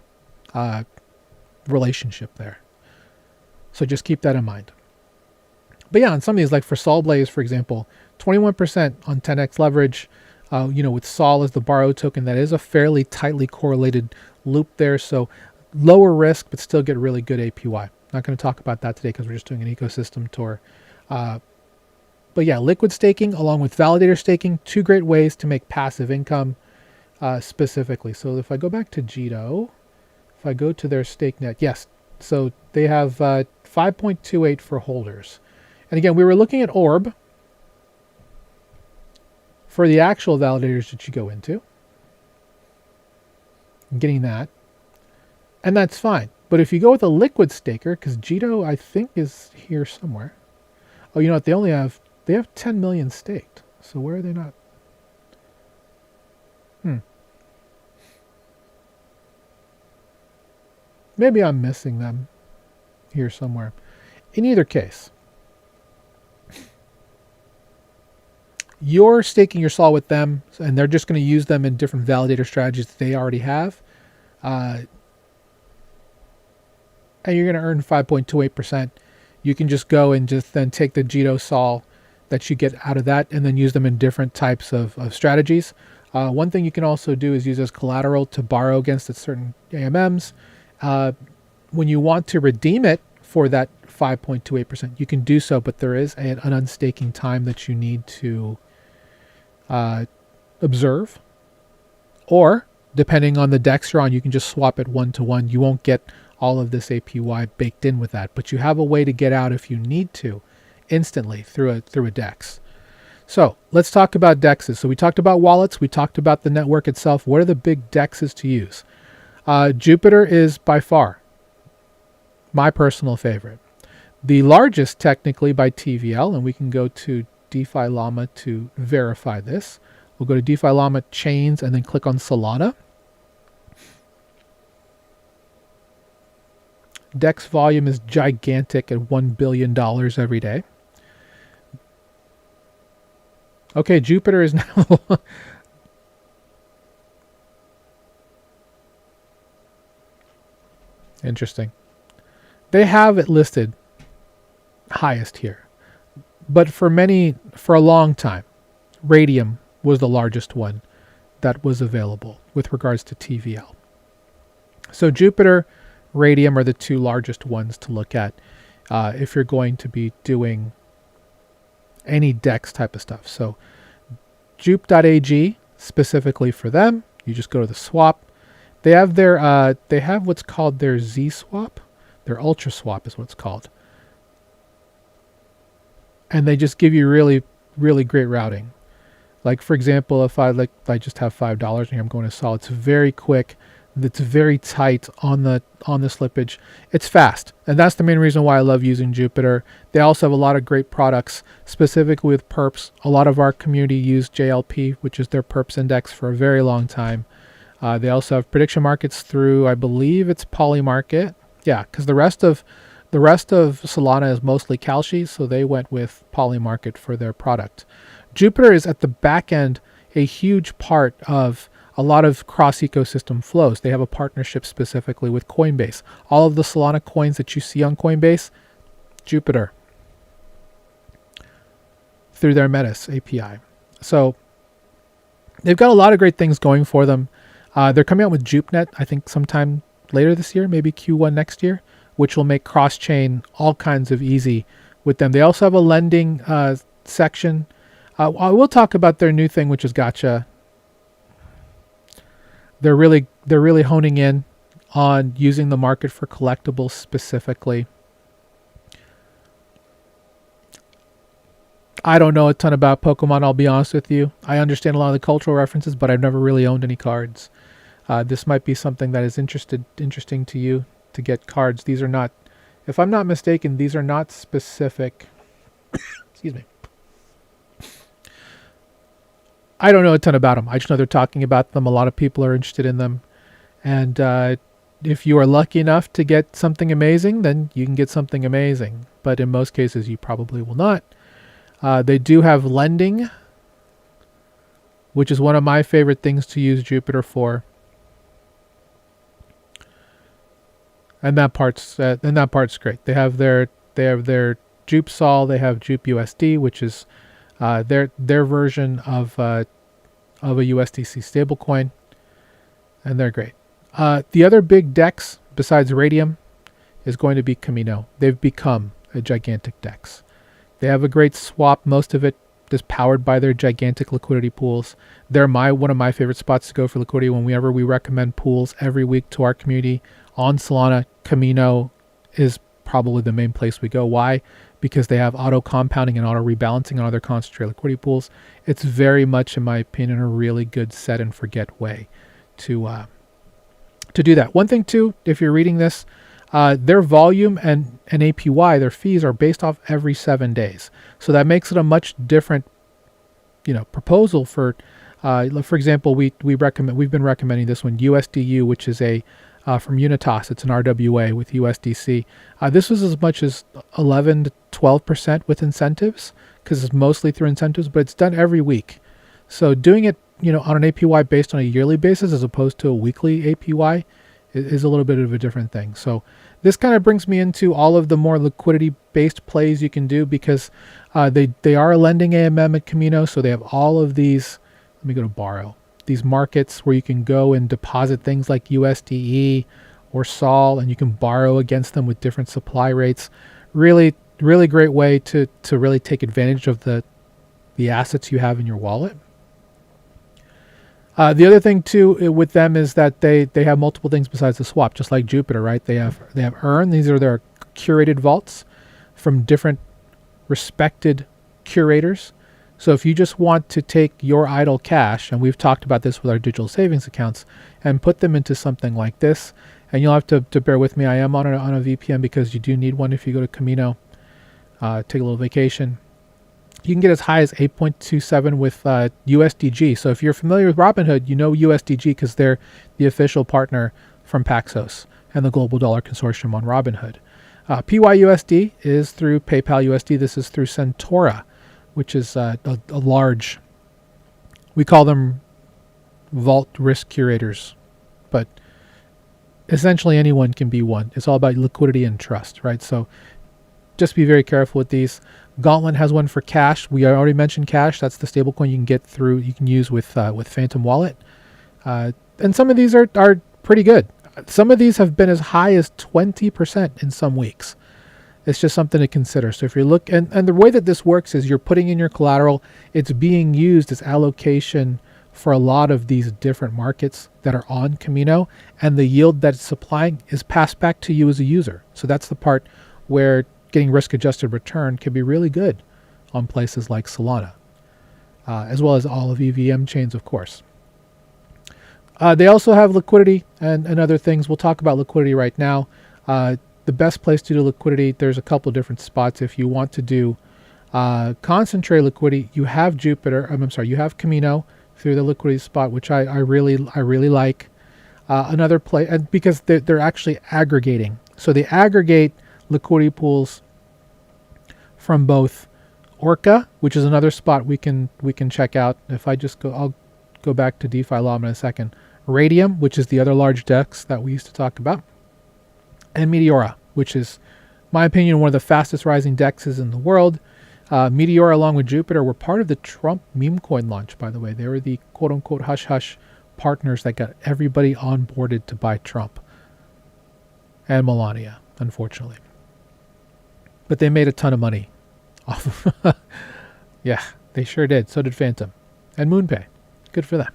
relationship there. So just keep that in mind. But yeah, on some of these, like for Sol Blaze, for example, 21% on 10x leverage, with Sol as the borrow token, that is a fairly tightly correlated loop there. So lower risk, but still get really good APY. Not going to talk about that today because we're just doing an ecosystem tour. But yeah, liquid staking along with validator staking, two great ways to make passive income specifically. So if I go back to Jito, if I go to their StakeNet, yes. So they have 5.28 for holders. And again, we were looking at Orb for the actual validators that you go into. I'm getting that. And that's fine. But if you go with a liquid staker, because Jito, I think, is here somewhere. Oh, you know what? They have 10 million staked. So where are they not? Maybe I'm missing them here somewhere. In either case, you're staking your Sol with them, and they're just going to use them in different validator strategies that they already have. And you're going to earn 5.28%. You can just go and just then take the Jito Sol that you get out of that and then use them in different types of strategies. One thing you can also do is use as collateral to borrow against certain AMMs. When you want to redeem it for that 5.28%, you can do so, but there is an unstaking time that you need to observe. Or, depending on the DEX you're on, you can just swap it one-to-one. You won't get all of this APY baked in with that, but you have a way to get out if you need to instantly through a DEX. So let's talk about DEXs. So we talked about wallets. We talked about the network itself. What are the big DEXs to use? Jupiter is by far my personal favorite. The largest technically by TVL, and we can go to DeFi Llama to verify this. We'll go to DeFi Llama Chains and then click on Solana. DEX volume is gigantic at $1 billion every day. Okay, Jupiter is now... Interesting. They have it listed highest here. But for a long time, Radium was the largest one that was available with regards to TVL. So Jupiter, Radium are the two largest ones to look at if you're going to be doing any DEX type of stuff. So Jupe.ag specifically for them, you just go to the swap. They have they have what's called their Z swap, their Ultra swap is what it's called, and they just give you really, really great routing. Like for example, if I just have $5 and here I'm going to Sol, it's very quick. It's very tight on the slippage. It's fast, and that's the main reason why I love using Jupiter. They also have a lot of great products, specifically with perps. A lot of our community used JLP, which is their perps index, for a very long time. They also have prediction markets through, I believe it's Polymarket. Yeah, because the rest of Solana is mostly Kalshi, so they went with Polymarket for their product. Jupiter is at the back end a huge part of a lot of cross-ecosystem flows. They have a partnership specifically with Coinbase. All of the Solana coins that you see on Coinbase, Jupiter, through their Metis API. So they've got a lot of great things going for them. They're coming out with JupeNet, I think sometime later this year, maybe Q1 next year, which will make cross-chain all kinds of easy with them. They also have a lending section. I will talk about their new thing, which is Gotcha. They're really honing in on using the market for collectibles specifically. I don't know a ton about Pokemon, I'll be honest with you. I understand a lot of the cultural references, but I've never really owned any cards. This might be something that is interesting to you to get cards. These are not, if I'm not mistaken, these are not specific. Excuse me. I don't know a ton about them. I just know they're talking about them. A lot of people are interested in them. And if you are lucky enough to get something amazing, then you can get something amazing. But in most cases, you probably will not. They do have lending, which is one of my favorite things to use Jupiter for. And that part's great. They have their Jupe Sol. They have Jupe USD, which is their version of a USDC stablecoin, and they're great. The other big DEX besides Radium is going to be Camino. They've become a gigantic DEX. They have a great swap. Most of it is powered by their gigantic liquidity pools. They're one of my favorite spots to go for liquidity. Whenever we recommend pools every week to our community on Solana, Camino is probably the main place we go. Why? Because they have auto compounding and auto rebalancing on other concentrated liquidity pools. It's very much, in my opinion, a really good set and forget way to do that. One thing too, if you're reading this, their volume and APY, their fees are based off every 7 days. So that makes it a much different, proposal for example, we've been recommending this one, USDU, which is from Unitas. It's an RWA with USDC. This was as much as 11 to 12% with incentives, because it's mostly through incentives, but it's done every week. So doing it, on an APY based on a yearly basis as opposed to a weekly APY is a little bit of a different thing. So this kind of brings me into all of the more liquidity-based plays you can do, because they are lending AMM at Camino, so they have all of these. Let me go to borrow. These markets where you can go and deposit things like USDE or Sol, and you can borrow against them with different supply rates. Really, really great way to really take advantage of the assets you have in your wallet. The other thing too with them is that they have multiple things besides the swap, just like Jupiter, right? They have Earn. These are their curated vaults from different respected curators. So if you just want to take your idle cash, and we've talked about this with our digital savings accounts, and put them into something like this, and you'll have to bear with me. I am on a VPN because you do need one if you go to Camino, take a little vacation. You can get as high as 8.27 with USDG. So if you're familiar with Robinhood, you know USDG because they're the official partner from Paxos. and the Global Dollar Consortium on Robinhood. PYUSD is through PayPal USD. This is through Centaura, which is a large, we call them vault risk curators, but essentially anyone can be one. It's all about liquidity and trust, right? So just be very careful with these. Gauntlet has one for Cash. We already mentioned Cash. That's the stablecoin you can use with Phantom Wallet. And some of these are pretty good. Some of these have been as high as 20% in some weeks. It's just something to consider. So if you look, and the way that this works is you're putting in your collateral. It's being used as allocation for a lot of these different markets that are on Camino, and the yield that it's supplying is passed back to you as a user. So that's the part where getting risk-adjusted return can be really good on places like Solana, as well as all of EVM chains, of course. They also have liquidity and other things. We'll talk about liquidity right now. The best place to do liquidity, there's a couple different spots. If you want to do concentrate liquidity, you have you have Camino through the liquidity spot, which I really like. Another play, and because they're actually aggregating. So they aggregate liquidity pools from both Orca, which is another spot we can check out. If I just I'll go back to DeFi Law in a second. Radium, which is the other large DEX that we used to talk about, and Meteora, which is, in my opinion, one of the fastest rising DEXs in the world. Meteora, along with Jupiter, were part of the Trump meme coin launch, by the way. They were the quote-unquote hush-hush partners that got everybody onboarded to buy Trump and Melania, unfortunately. But they made a ton of money off of yeah, they sure did. So did Phantom and MoonPay. Good for them.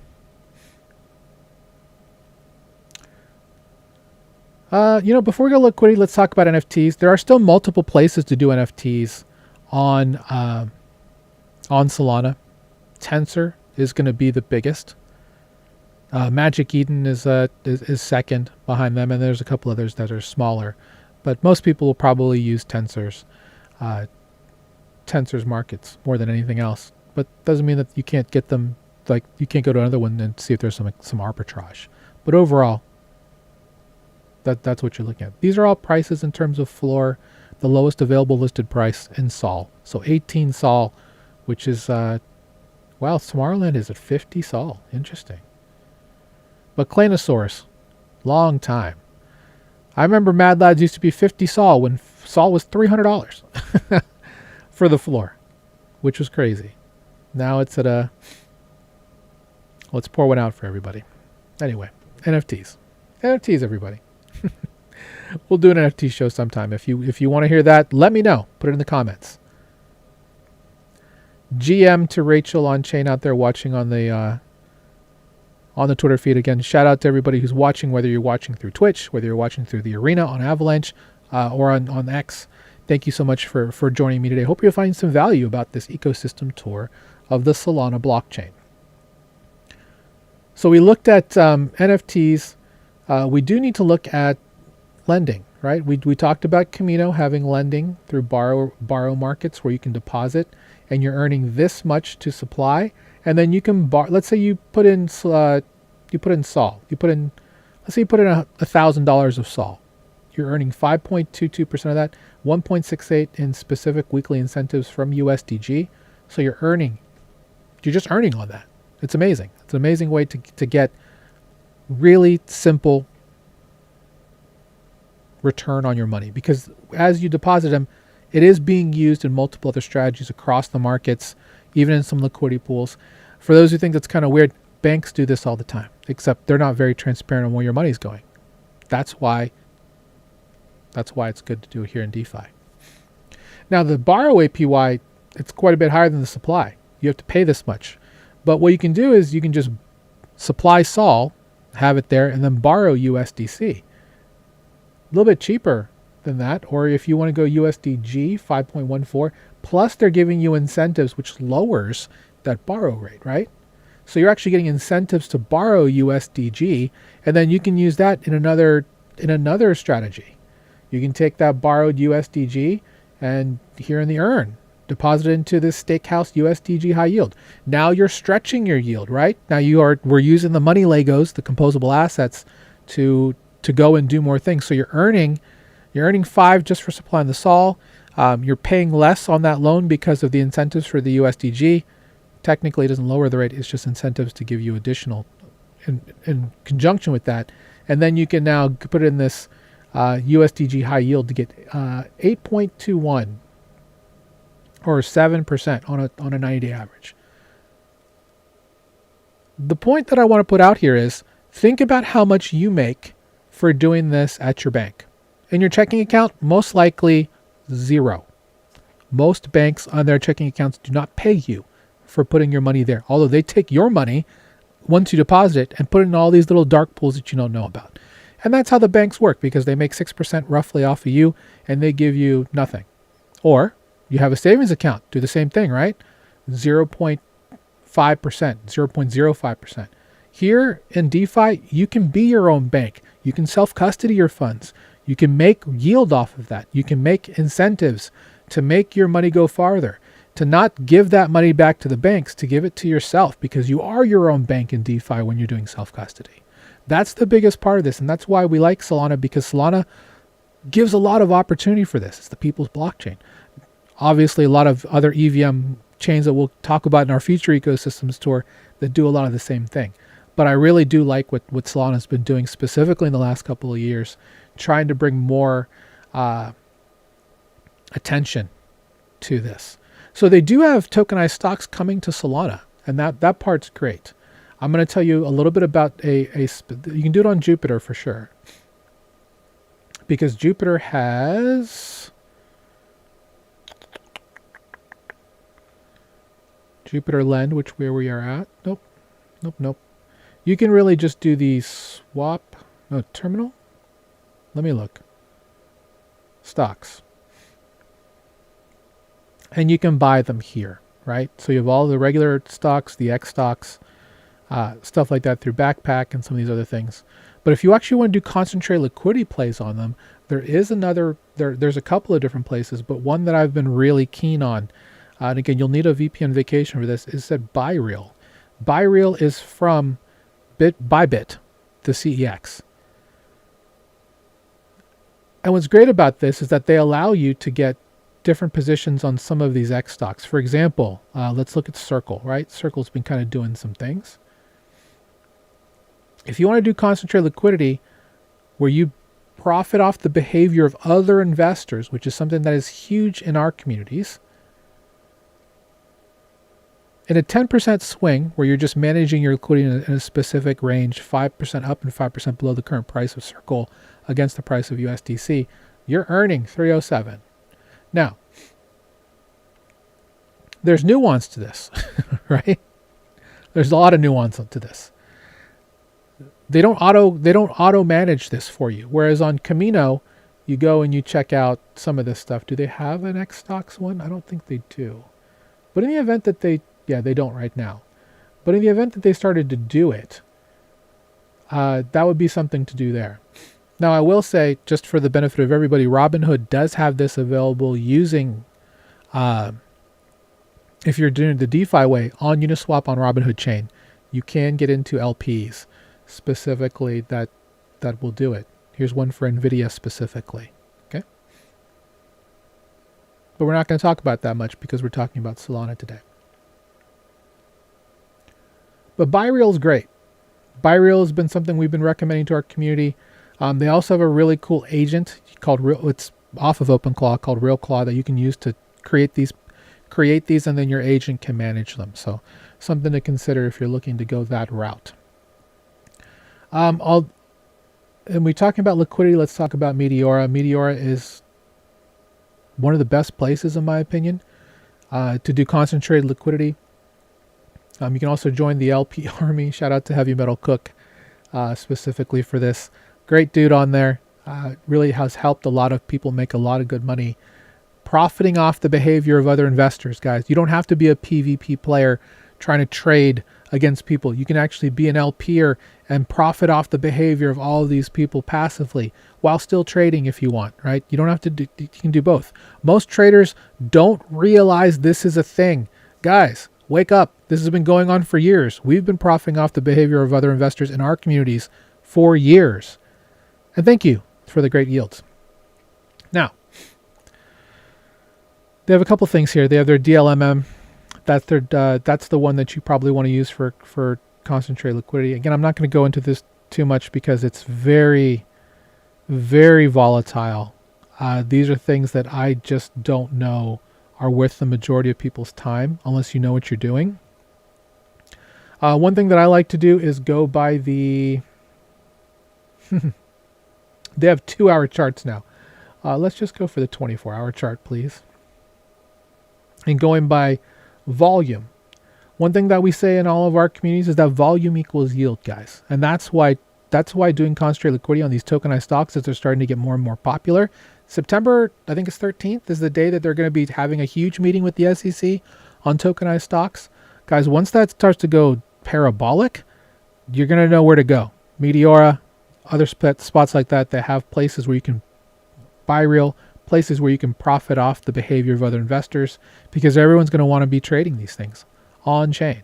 Before we go liquidity, let's talk about NFTs. There are still multiple places to do NFTs on Solana. Tensor is going to be the biggest. Magic Eden is second behind them, and there's a couple others that are smaller. But most people will probably use Tensor's markets more than anything else. But doesn't mean that you can't get them. Like, you can't go to another one and see if there's some arbitrage. But overall, that's what you're looking at. These are all prices in terms of floor. The lowest available listed price in Sol. So 18 Sol, which is Tomorrowland is at 50 Sol. Interesting. But Clanosaurus, long time. I remember Mad Lads used to be 50 Sol when Sol was $300 for the floor, which was crazy. Now it's at let's pour one out for everybody. Anyway, NFTs, everybody. We'll do an NFT show sometime. If you want to hear that, let me know. Put it in the comments. GM to Rachel on chain out there watching on the Twitter feed. Again, shout out to everybody who's watching, whether you're watching through Twitch, whether you're watching through the arena on Avalanche or on X. Thank you so much for joining me today. Hope you're finding some value about this ecosystem tour of the Solana blockchain. So we looked at NFTs. We do need to look at lending, right? We talked about Camino having lending through borrow markets where you can deposit and you're earning this much to supply, and then you can borrow. Let's say you put in Sol. Let's say you put in $1,000 of Sol. You're earning 5.22% of that, 1.68 in specific weekly incentives from USDG. So you're just earning on that. It's amazing. It's an amazing way to get really simple return on your money, because as you deposit them, it is being used in multiple other strategies across the markets, even in some liquidity pools. For those who think that's kind of weird, banks do this all the time, except they're not very transparent on where your money's going. That's why it's good to do it here in DeFi. Now the borrow APY, it's quite a bit higher than the supply. You have to pay this much. But what you can do is you can just supply Sol, have it there, and then borrow USDC. A little bit cheaper than that. Or if you want to go USDG 5.14, plus they're giving you incentives, which lowers that borrow rate, right? So you're actually getting incentives to borrow USDG, and then you can use that in another strategy. You can take that borrowed USDG and here in the earn, deposit it into this Steakhouse USDG high yield. Now you're stretching your yield, right? Now we're using the money Legos, the composable assets, to to go and do more things. So you're earning 5 just for supplying the sol. You're paying less on that loan because of the incentives for the USDG. Technically, it doesn't lower the rate. It's just incentives to give you additional in conjunction with that. And then you can now put in this USDG high yield to get 8.21 or 7% on a 90-day average. The point that I want to put out here is think about how much you make for doing this at your bank. In your checking account, most likely zero. Most banks on their checking accounts do not pay you for putting your money there, although they take your money once you deposit it and put it in all these little dark pools that you don't know about. And that's how the banks work, because they make 6% roughly off of you and they give you nothing. Or you have a savings account, do the same thing, right? 0.5%, 0.05%. Here in DeFi, you can be your own bank. You can self-custody your funds. You can make yield off of that. You can make incentives to make your money go farther, to not give that money back to the banks, to give it to yourself, because you are your own bank in DeFi when you're doing self-custody. That's the biggest part of this, and that's why we like Solana, because Solana gives a lot of opportunity for this. It's the people's blockchain. Obviously, a lot of other EVM chains that we'll talk about in our future ecosystems tour that do a lot of the same thing. But I really do like what Solana's been doing specifically in the last couple of years, trying to bring more attention to this. So they do have tokenized stocks coming to Solana, and that part's great. I'm going to tell you a little bit about you can do it on Jupiter for sure, because Jupiter has Jupiter Lend, where we are at. Nope. You can really just do the swap. No, terminal. Let me look. Stocks. And you can buy them here, right? So you have all the regular stocks, the X stocks, stuff like that through Backpack and some of these other things. But if you actually want to do concentrated liquidity plays on them, there's a couple of different places, but one that I've been really keen on, and again, you'll need a VPN vacation for this, is that BuyReal. BuyReal is from Bybit, the CEX. And what's great about this is that they allow you to get different positions on some of these X stocks. For example, let's look at Circle, right? Circle's been kind of doing some things. If you want to do concentrated liquidity where you profit off the behavior of other investors, which is something that is huge in our communities, in a 10% swing where you're just managing your liquidity in a specific range, 5% up and 5% below the current price of Circle against the price of USDC, you're earning 307. Now, there's nuance to this, right? There's a lot of nuance to this. They don't auto manage this for you. Whereas on Camino, you go and you check out some of this stuff. Do they have an X stocks one? I don't think they do. But in the event that they don't right now. But in the event that they started to do it, that would be something to do there. Now, I will say, just for the benefit of everybody, Robinhood does have this available using, if you're doing the DeFi way, on Uniswap on Robinhood chain, you can get into LPs specifically that will do it. Here's one for NVIDIA specifically, okay? But we're not going to talk about that much because we're talking about Solana today. But BuyReal is great. BuyReal has been something we've been recommending to our community. They also have a really cool agent called it's off of OpenClaw, called RealClaw, that you can use to create these, and then your agent can manage them. So something to consider if you're looking to go that route. And we're talking about liquidity. Let's talk about Meteora. Meteora is one of the best places, in my opinion, to do concentrated liquidity. You can also join the LP army. Shout out to Heavy Metal Cook specifically for this. Great dude on there. Really has helped a lot of people make a lot of good money profiting off the behavior of other investors, guys. You don't have to be a PvP player trying to trade against people. You can actually be an LPer and profit off the behavior of all of these people passively while still trading if you want, right? You don't have to do, you can do both. Most traders don't realize this is a thing. Guys, wake up. This has been going on for years. We've been profiting off the behavior of other investors in our communities for years. And thank you for the great yields. Now, they have a couple things here. They have their DLMM. That's the one that you probably want to use for concentrated liquidity. Again, I'm not going to go into this too much because it's very, very volatile. These are things that I just don't know are worth the majority of people's time unless you know what you're doing. One thing that I like to do is go by the... They have 2-hour charts now. Let's just go for the 24-hour chart, please. And going by volume. One thing that we say in all of our communities is that volume equals yield, guys. And that's why doing concentrated liquidity on these tokenized stocks as they're starting to get more and more popular. September, I think it's 13th, is the day that they're going to be having a huge meeting with the SEC on tokenized stocks. Guys, once that starts to go parabolic, you're going to know where to go. Meteora, other spots like that, they have places where you can buy real, places where you can profit off the behavior of other investors, because everyone's going to want to be trading these things on chain.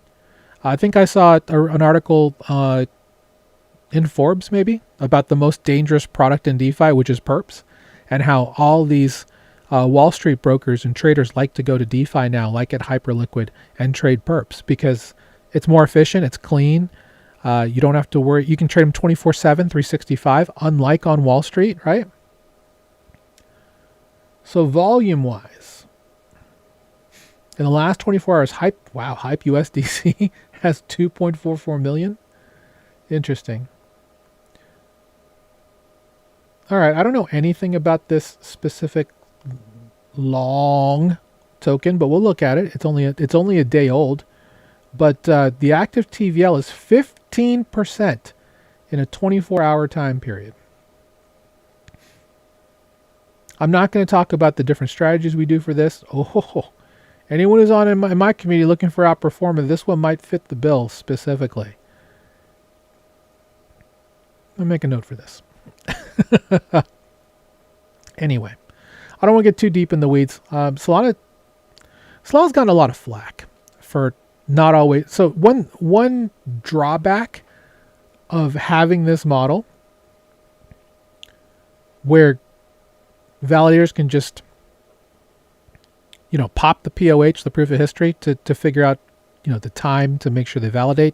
I think I saw an article in Forbes maybe about the most dangerous product in DeFi, which is perps, and how all these Wall Street brokers and traders like to go to DeFi now, like at Hyperliquid, and trade perps because it's more efficient, it's clean. You don't have to worry. You can trade them 24/7, 365, unlike on Wall Street, right? So volume-wise, in the last 24 hours, Hype USDC has 2.44 million. Interesting. All right, I don't know anything about this specific long token, but we'll look at it. It's only a day old, but the active TVL is 15% in a 24-hour time period. I'm not going to talk about the different strategies we do for this. Oh, anyone who's on in my community looking for outperformance, this one might fit the bill specifically. I'll make a note for this. Anyway, I don't want to get too deep in the weeds. Solana's gotten a lot of flack for not always. So one drawback of having this model where validators can just, pop the POH, the proof of history, to figure out, the time to make sure they validate.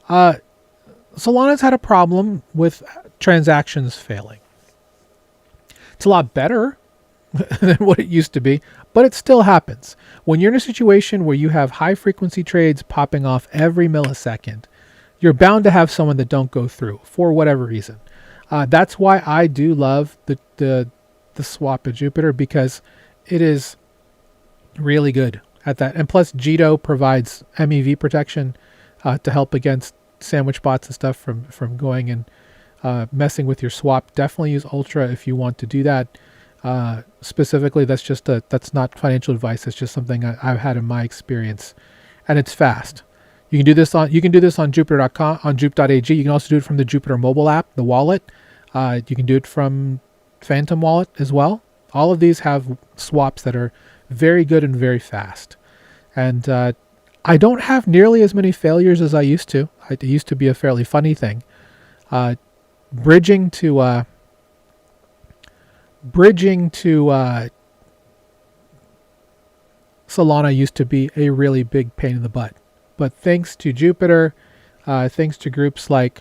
Solana's had a problem with transactions failing. It's a lot better than what it used to be, but it still happens. When you're in a situation where you have high frequency trades popping off every millisecond, you're bound to have someone that don't go through for whatever reason. That's why I do love the swap at Jupiter, because it is really good at that. And plus Jito provides MEV protection to help against sandwich bots and stuff from going and messing with your swap. Definitely use Ultra if you want to do that. Specifically, that's not financial advice. It's just something I've had in my experience, and it's fast. You can do this on Jupiter.com, on Jup.ag. You can also do it from the Jupiter mobile app, the wallet. You can do it from Phantom Wallet as well. All of these have swaps that are very good and very fast. And I don't have nearly as many failures as I used to. It used to be a fairly funny thing. Bridging to Solana used to be a really big pain in the butt. But thanks to Jupiter, thanks to groups like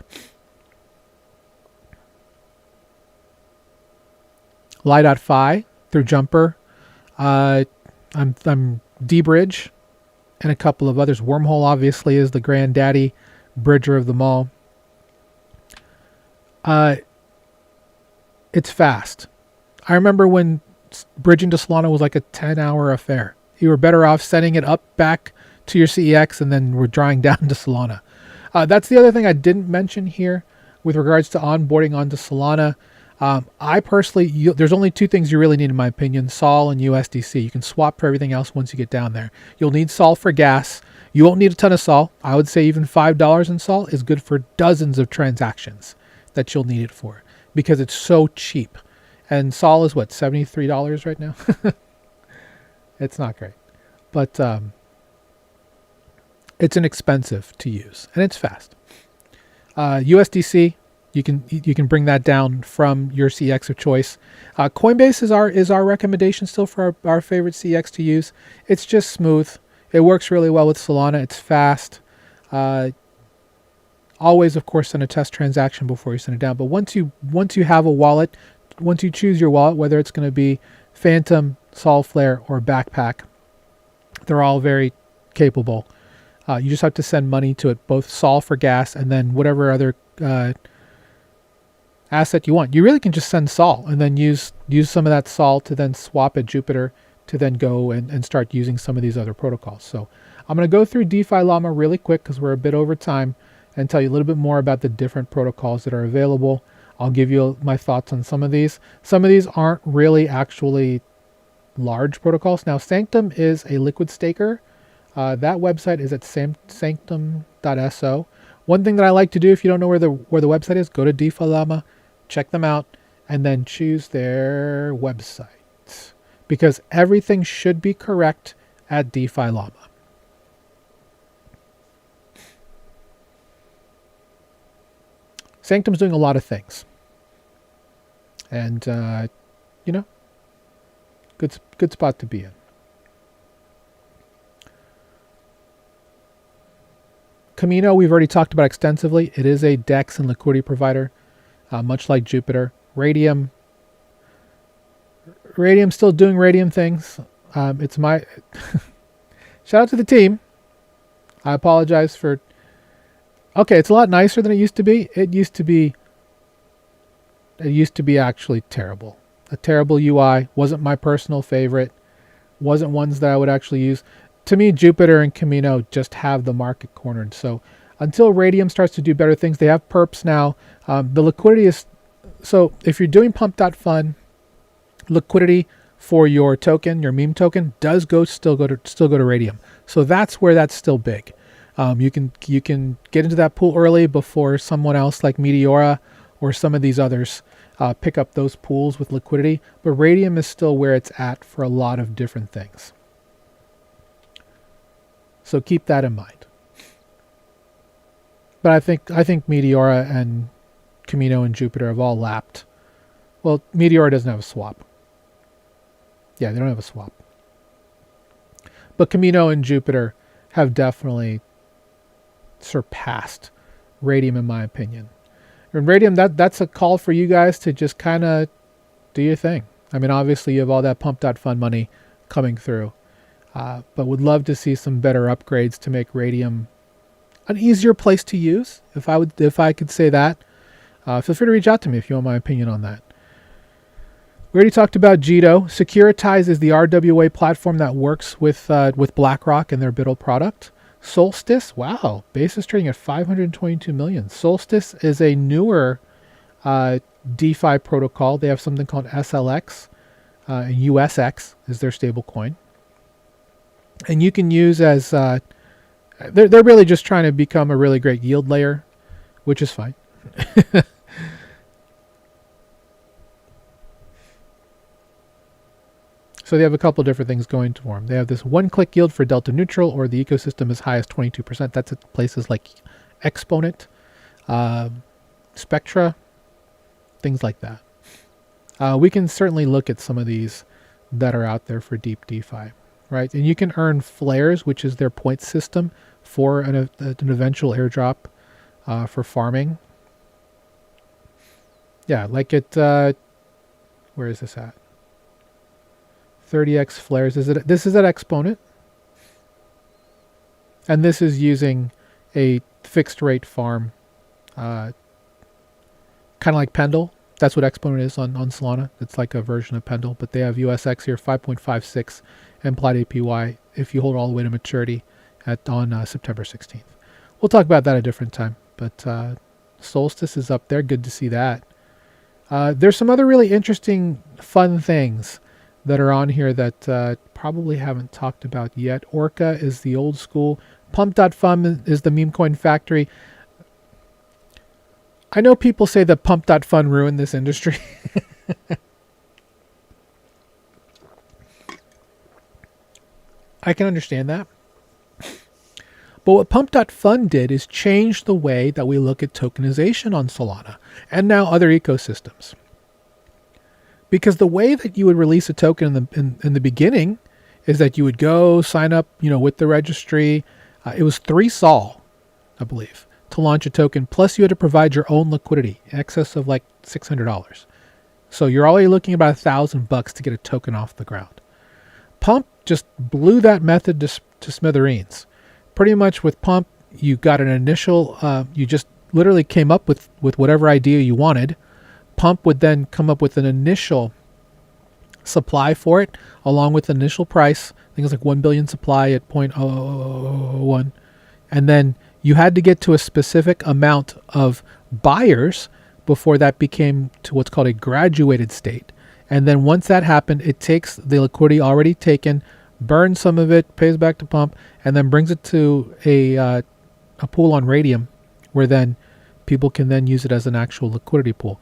Lie.fi through Jumper, I'm D-Bridge, and a couple of others. Wormhole obviously is the granddaddy bridger of them all. It's fast. I remember when bridging to Solana was like a 10-hour affair. You were better off sending it up back to your CEX and then we're drawing down to Solana. That's the other thing I didn't mention here with regards to onboarding onto Solana. I personally, there's only two things you really need in my opinion, Sol and USDC. You can swap for everything else once you get down there. You'll need Sol for gas. You won't need a ton of Sol. I would say even $5 in Sol is good for dozens of transactions that you'll need it for, because it's so cheap. And Sol is what, $73 right now? It's not great. But it's inexpensive to use, and it's fast. USDC, you can bring that down from your CX of choice. Coinbase is our recommendation still for our favorite CX to use. It's just smooth. It works really well with Solana. It's fast. Always, of course, send a test transaction before you send it down. But once you have a wallet, once you choose your wallet, whether it's going to be Phantom, Solflare, or Backpack, they're all very capable. You just have to send money to it, both Sol for gas and then whatever other asset you want. You really can just send Sol and then use some of that Sol to then swap at Jupiter to then go and start using some of these other protocols. So I'm going to go through DeFi Llama really quick because we're a bit over time and tell you a little bit more about the different protocols that are available. I'll give you my thoughts on some of these. Some of these aren't really actually large protocols. Now, Sanctum is a liquid staker. That website is at sanctum.so. One thing that I like to do, if you don't know where the website is, go to DeFi Llama, check them out, and then choose their website, because everything should be correct at DeFi Llama. Sanctum's doing a lot of things, and good spot to be in. Camino, we've already talked about extensively. It is a DEX and liquidity provider, much like Jupiter. Radium's still doing Radium things. It's my shout out to the team. I apologize for. Okay, it's a lot nicer than it used to be. It used to be actually terrible. A terrible UI. Wasn't my personal favorite. Wasn't ones that I would actually use. To me, Jupiter and Camino just have the market cornered. So until Radium starts to do better things, they have perps now. The liquidity is... So if you're doing pump.fun, liquidity for your token, your meme token, does still go to Radium. So that's where that's still big. You can get into that pool early before someone else like Meteora or some of these others pick up those pools with liquidity. But Radium is still where it's at for a lot of different things. So keep that in mind. But I think Meteora and Camino and Jupiter have all lapped. Well, Meteora doesn't have a swap. Yeah, they don't have a swap. But Camino and Jupiter have definitely surpassed Radium in my opinion. And Radium, that's a call for you guys to just kind of do your thing. I mean, obviously you have all that pump.fun money coming through. But would love to see some better upgrades to make Radium an easier place to use. If I could say that, feel free to reach out to me if you want my opinion on that. We already talked about Jito. Securitize is the RWA platform that works with BlackRock and their BITL product. Solstice, wow, base is trading at 522 million. Solstice is a newer DeFi protocol. They have something called SLX, and USX is their stable coin. And you can use as, they're really just trying to become a really great yield layer, which is fine. So they have a couple different things going for them. They have this one-click yield for delta neutral, or the ecosystem as high as 22%. That's at places like Exponent, Spectra, things like that. We can certainly look at some of these that are out there for deep DeFi. Right, and you can earn flares, which is their point system for an eventual airdrop for farming. Yeah, like it. Where is this at? 30x flares. This is at Exponent, and this is using a fixed rate farm, kind of like Pendle. That's what Exponent is on Solana. It's like a version of Pendle, but they have USX here, 5.56 implied APY if you hold all the way to maturity on September 16th. We'll talk about that at a different time, but Solstice is up there. Good to see that. There's some other really interesting, fun things that are on here that probably haven't talked about yet. Orca is the old school. Pump.fun is the meme coin factory. I know people say that Pump.fun ruined this industry. I can understand that. But what Pump.Fund did is change the way that we look at tokenization on Solana and now other ecosystems. Because the way that you would release a token in the beginning is that you would go sign up, with the registry. It was 3 Sol, I believe, to launch a token. Plus, you had to provide your own liquidity, in excess of like $600. So you're already looking at about $1,000 to get a token off the ground. Pump just blew that method to smithereens. Pretty much with Pump, you got an initial. You just literally came up with whatever idea you wanted. Pump would then come up with an initial supply for it, along with the initial price. I think it's like 1 billion supply at 0.001. And then you had to get to a specific amount of buyers before that became to what's called a graduated state. And then once that happened, it takes the liquidity already taken, burns some of it, pays back to Pump, and then brings it to a pool on Radium, where then people can then use it as an actual liquidity pool.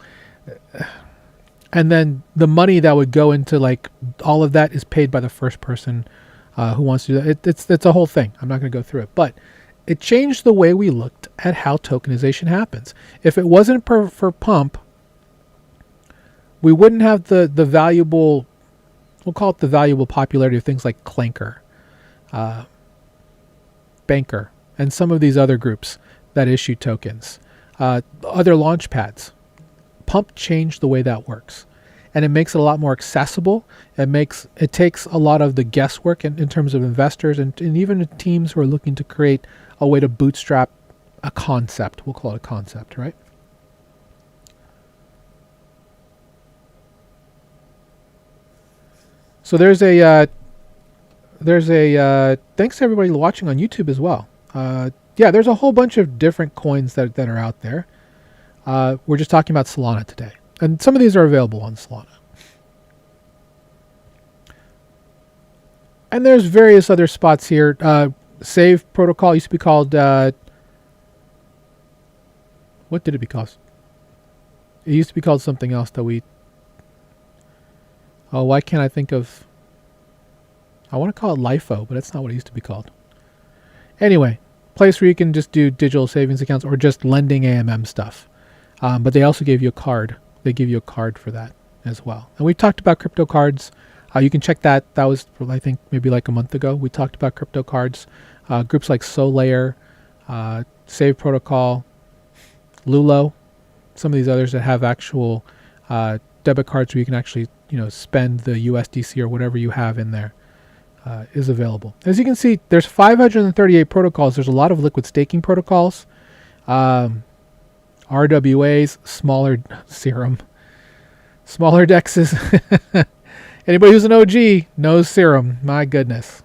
And then the money that would go into like all of that is paid by the first person who wants to do that. It's a whole thing. I'm not going to go through it, but it changed the way we looked at how tokenization happens. If it wasn't for Pump, we wouldn't have the valuable, we'll call it the valuable popularity of things like Clanker, Banker, and some of these other groups that issue tokens, other launch pads. Pump changed the way that works, and it makes it a lot more accessible. It takes a lot of the guesswork in terms of investors and even teams who are looking to create a way to bootstrap a concept. We'll call it a concept, right? So there's a thanks to everybody watching on YouTube as well. Yeah, there's a whole bunch of different coins that are out there. We're just talking about Solana today. And some of these are available on Solana. And there's various other spots here. Save protocol used to be called, what did it be called? It used to be called something else that why can't I think of, I want to call it LIFO, but that's not what it used to be called. Anyway, place where you can just do digital savings accounts or just lending AMM stuff. But they also gave you a card. They give you a card for that as well. And we talked about crypto cards. You can check that. That was, I think, maybe like a month ago. We talked about crypto cards. Groups like Solana, Save Protocol, Lulo, some of these others that have actual debit cards where you can actually, spend the USDC or whatever you have in there is available. As you can see, there's 538 protocols. There's a lot of liquid staking protocols. RWAs, smaller Serum, smaller dexes. Anybody who's an OG knows Serum. My goodness.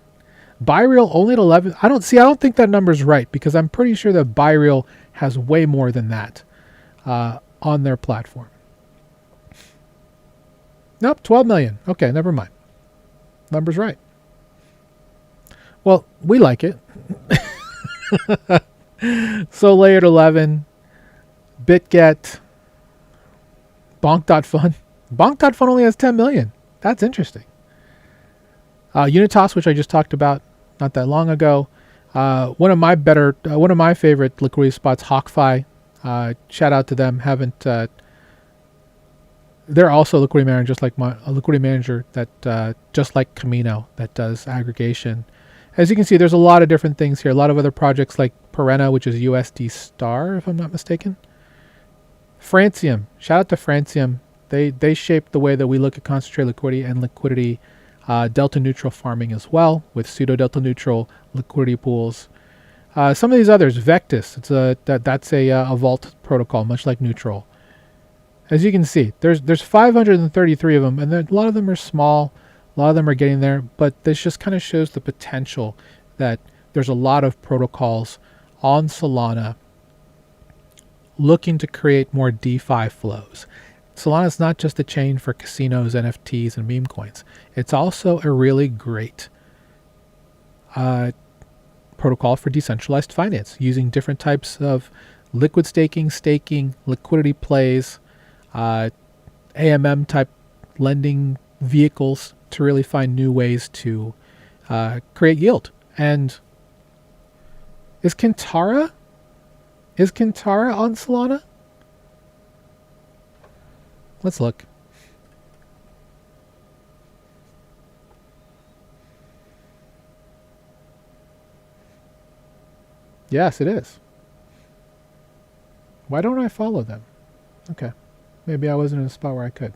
ByReal only at 11. I don't think that number's right, because I'm pretty sure that ByReal has way more than that on their platform. Nope, 12 million. Okay, never mind. Number's right. Well, we like it. So layered 11. BitGet, Bonk.Fund. Bonk.Fund only has 10 million. That's interesting. Unitas, which I just talked about not that long ago. One of my favorite liquidity spots, HawkFi. Shout out to them. They're also a liquidity manager that just like Camino, that does aggregation. As you can see, there's a lot of different things here. A lot of other projects like Perenna, which is USD Star, if I'm not mistaken. Francium, shout out to Francium. They shaped the way that we look at concentrated liquidity and liquidity delta neutral farming as well, with pseudo delta neutral liquidity pools. Some of these others, Vectis, that's a vault protocol, much like Neutral. As you can see, there's 533 of them, and a lot of them are small. A lot of them are getting there, but this just kind of shows the potential that there's a lot of protocols on Solana looking to create more DeFi flows. Solana is not just a chain for casinos, NFTs, and meme coins. It's also a really great protocol for decentralized finance, using different types of liquid staking, liquidity plays, AMM type lending vehicles to really find new ways to create yield. And Is Kintara on Solana? Let's look. Yes, it is. Why don't I follow them? Okay. Maybe I wasn't in a spot where I could.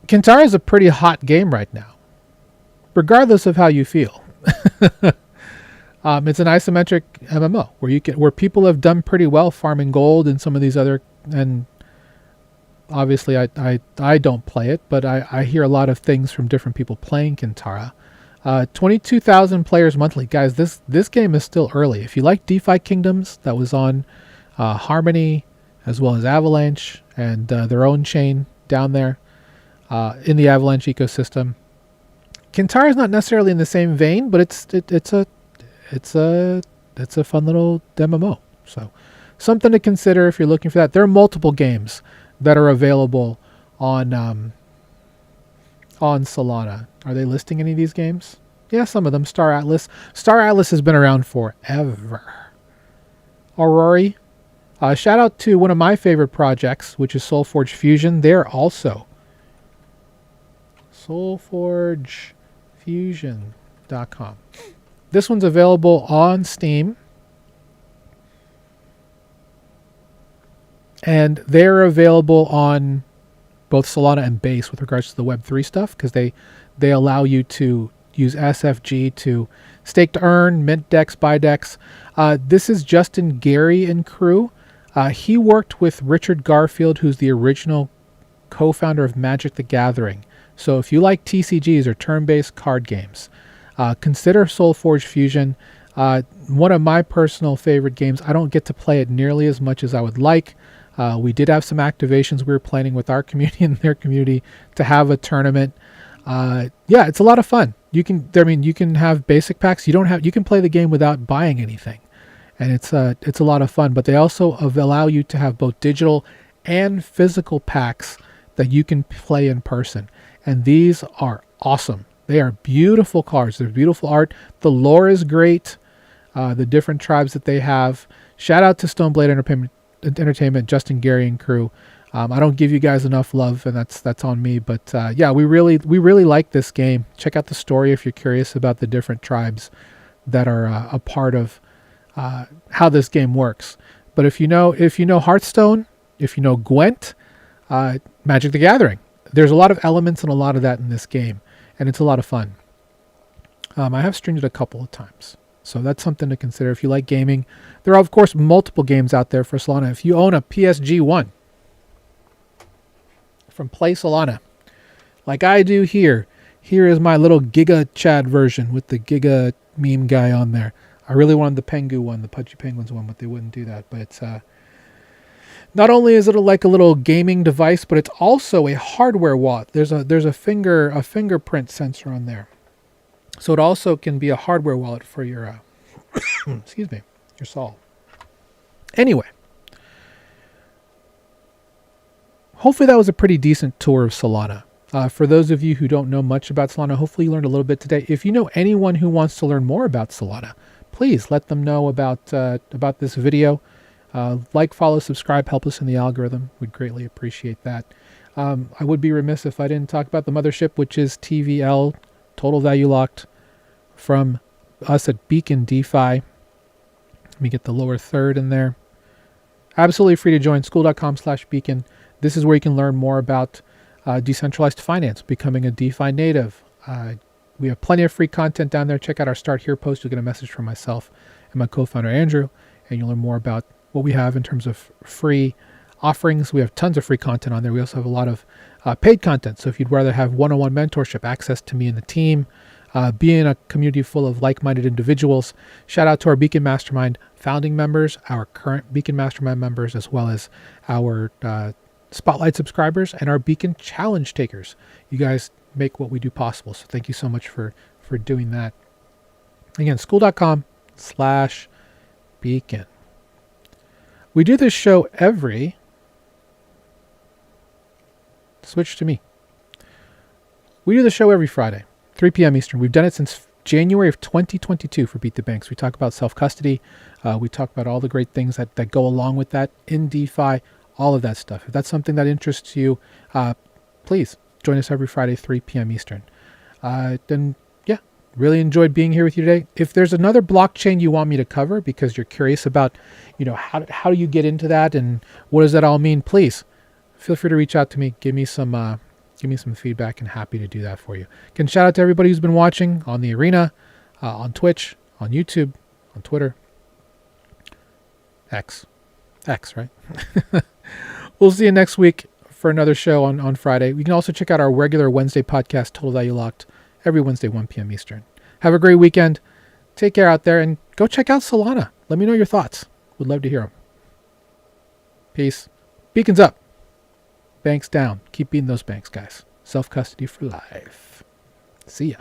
Kintara is a pretty hot game right now, regardless of how you feel. It's an isometric MMO where people have done pretty well farming gold and some of these other, and obviously I don't play it, but I hear a lot of things from different people playing Kintara. 22,000 players monthly. Guys, this game is still early. If you like DeFi Kingdoms, that was on Harmony as well as Avalanche and their own chain down there in the Avalanche ecosystem. Kintara is not necessarily in the same vein, but it's a fun little MMO. So something to consider if you're looking for that. There are multiple games that are available on Solana. Are they listing any of these games? Yeah, some of them. Star Atlas. Star Atlas has been around forever. Aurori. Shout out to one of my favorite projects, which is SoulForge Fusion. They're also SoulForgeFusion.com. This one's available on Steam. And they're available on both Solana and Base with regards to the Web3 stuff, because they allow you to use SFG to stake to earn, mint decks, buy decks. This is Justin Gary and crew. He worked with Richard Garfield, who's the original co-founder of Magic the Gathering. So if you like TCGs or turn-based card games, consider SoulForge Fusion. One of my personal favorite games. I don't get to play it nearly as much as I would like. We did have some activations we were planning with our community and their community to have a tournament. Yeah, it's a lot of fun. You can have basic packs. You can play the game without buying anything, and it's a lot of fun. But they also allow you to have both digital and physical packs that you can play in person, and these are awesome. They are beautiful cards. They're beautiful art. The lore is great. The different tribes that they have. Shout out to Stoneblade Entertainment, Justin Gary and crew. I don't give you guys enough love, and that's on me. But yeah, we really like this game. Check out the story if you're curious about the different tribes that are a part of how this game works. But if you know Hearthstone, if you know Gwent, Magic the Gathering, there's a lot of elements and a lot of that in this game, and it's a lot of fun. I have streamed it a couple of times. So that's something to consider if you like gaming. There are, of course, multiple games out there for Solana. If you own a PSG1 from Play Solana, like I do here is my little Giga Chad version with the Giga meme guy on there. I really wanted the Pengu one, the Pudgy Penguins one, but they wouldn't do that. But it's not only is it like a little gaming device, but it's also a hardware wallet. There's a fingerprint sensor on there. So it also can be a hardware wallet for your, excuse me, your Sol. Anyway, hopefully that was a pretty decent tour of Solana. For those of you who don't know much about Solana, hopefully you learned a little bit today. If you know anyone who wants to learn more about Solana, please let them know about this video. Like, follow, subscribe, help us in the algorithm. We'd greatly appreciate that. I would be remiss if I didn't talk about the mothership, which is TVL. Total value locked from us at Beacon DeFi. Let me get the lower third in there. Absolutely free to join, school.com/beacon. This is where you can learn more about decentralized finance, becoming a DeFi native. We have plenty of free content down there. Check out our Start Here post. You'll get a message from myself and my co-founder Andrew, and you'll learn more about what we have in terms of free offerings. We have tons of free content on there. We also have a lot of paid content. So if you'd rather have one-on-one mentorship, access to me and the team, be in a community full of like-minded individuals, shout out to our Beacon Mastermind founding members, our current Beacon Mastermind members, as well as our Spotlight subscribers and our Beacon Challenge takers. You guys make what we do possible. So thank you so much for doing that. Again, school.com/beacon. We do this show switch to me. We do the show every Friday, 3 p.m. Eastern. We've done it since January of 2022 for Beat the Banks. We talk about self-custody. We talk about all the great things that go along with that in DeFi, all of that stuff. If that's something that interests you, please join us every Friday, 3 p.m. Eastern. Then, yeah, really enjoyed being here with you today. If there's another blockchain you want me to cover because you're curious about, how do you get into that and what does that all mean, please feel free to reach out to me. Give me some feedback, and happy to do that for you. Again, shout out to everybody who's been watching on the arena, on Twitch, on YouTube, on Twitter. X, right? We'll see you next week for another show on Friday. You can also check out our regular Wednesday podcast, Total Value Locked, every Wednesday, 1 p.m. Eastern. Have a great weekend. Take care out there, and go check out Solana. Let me know your thoughts. Would love to hear them. Peace. Beacons up. Banks down. Keep beating those banks, guys. Self-custody for life. See ya.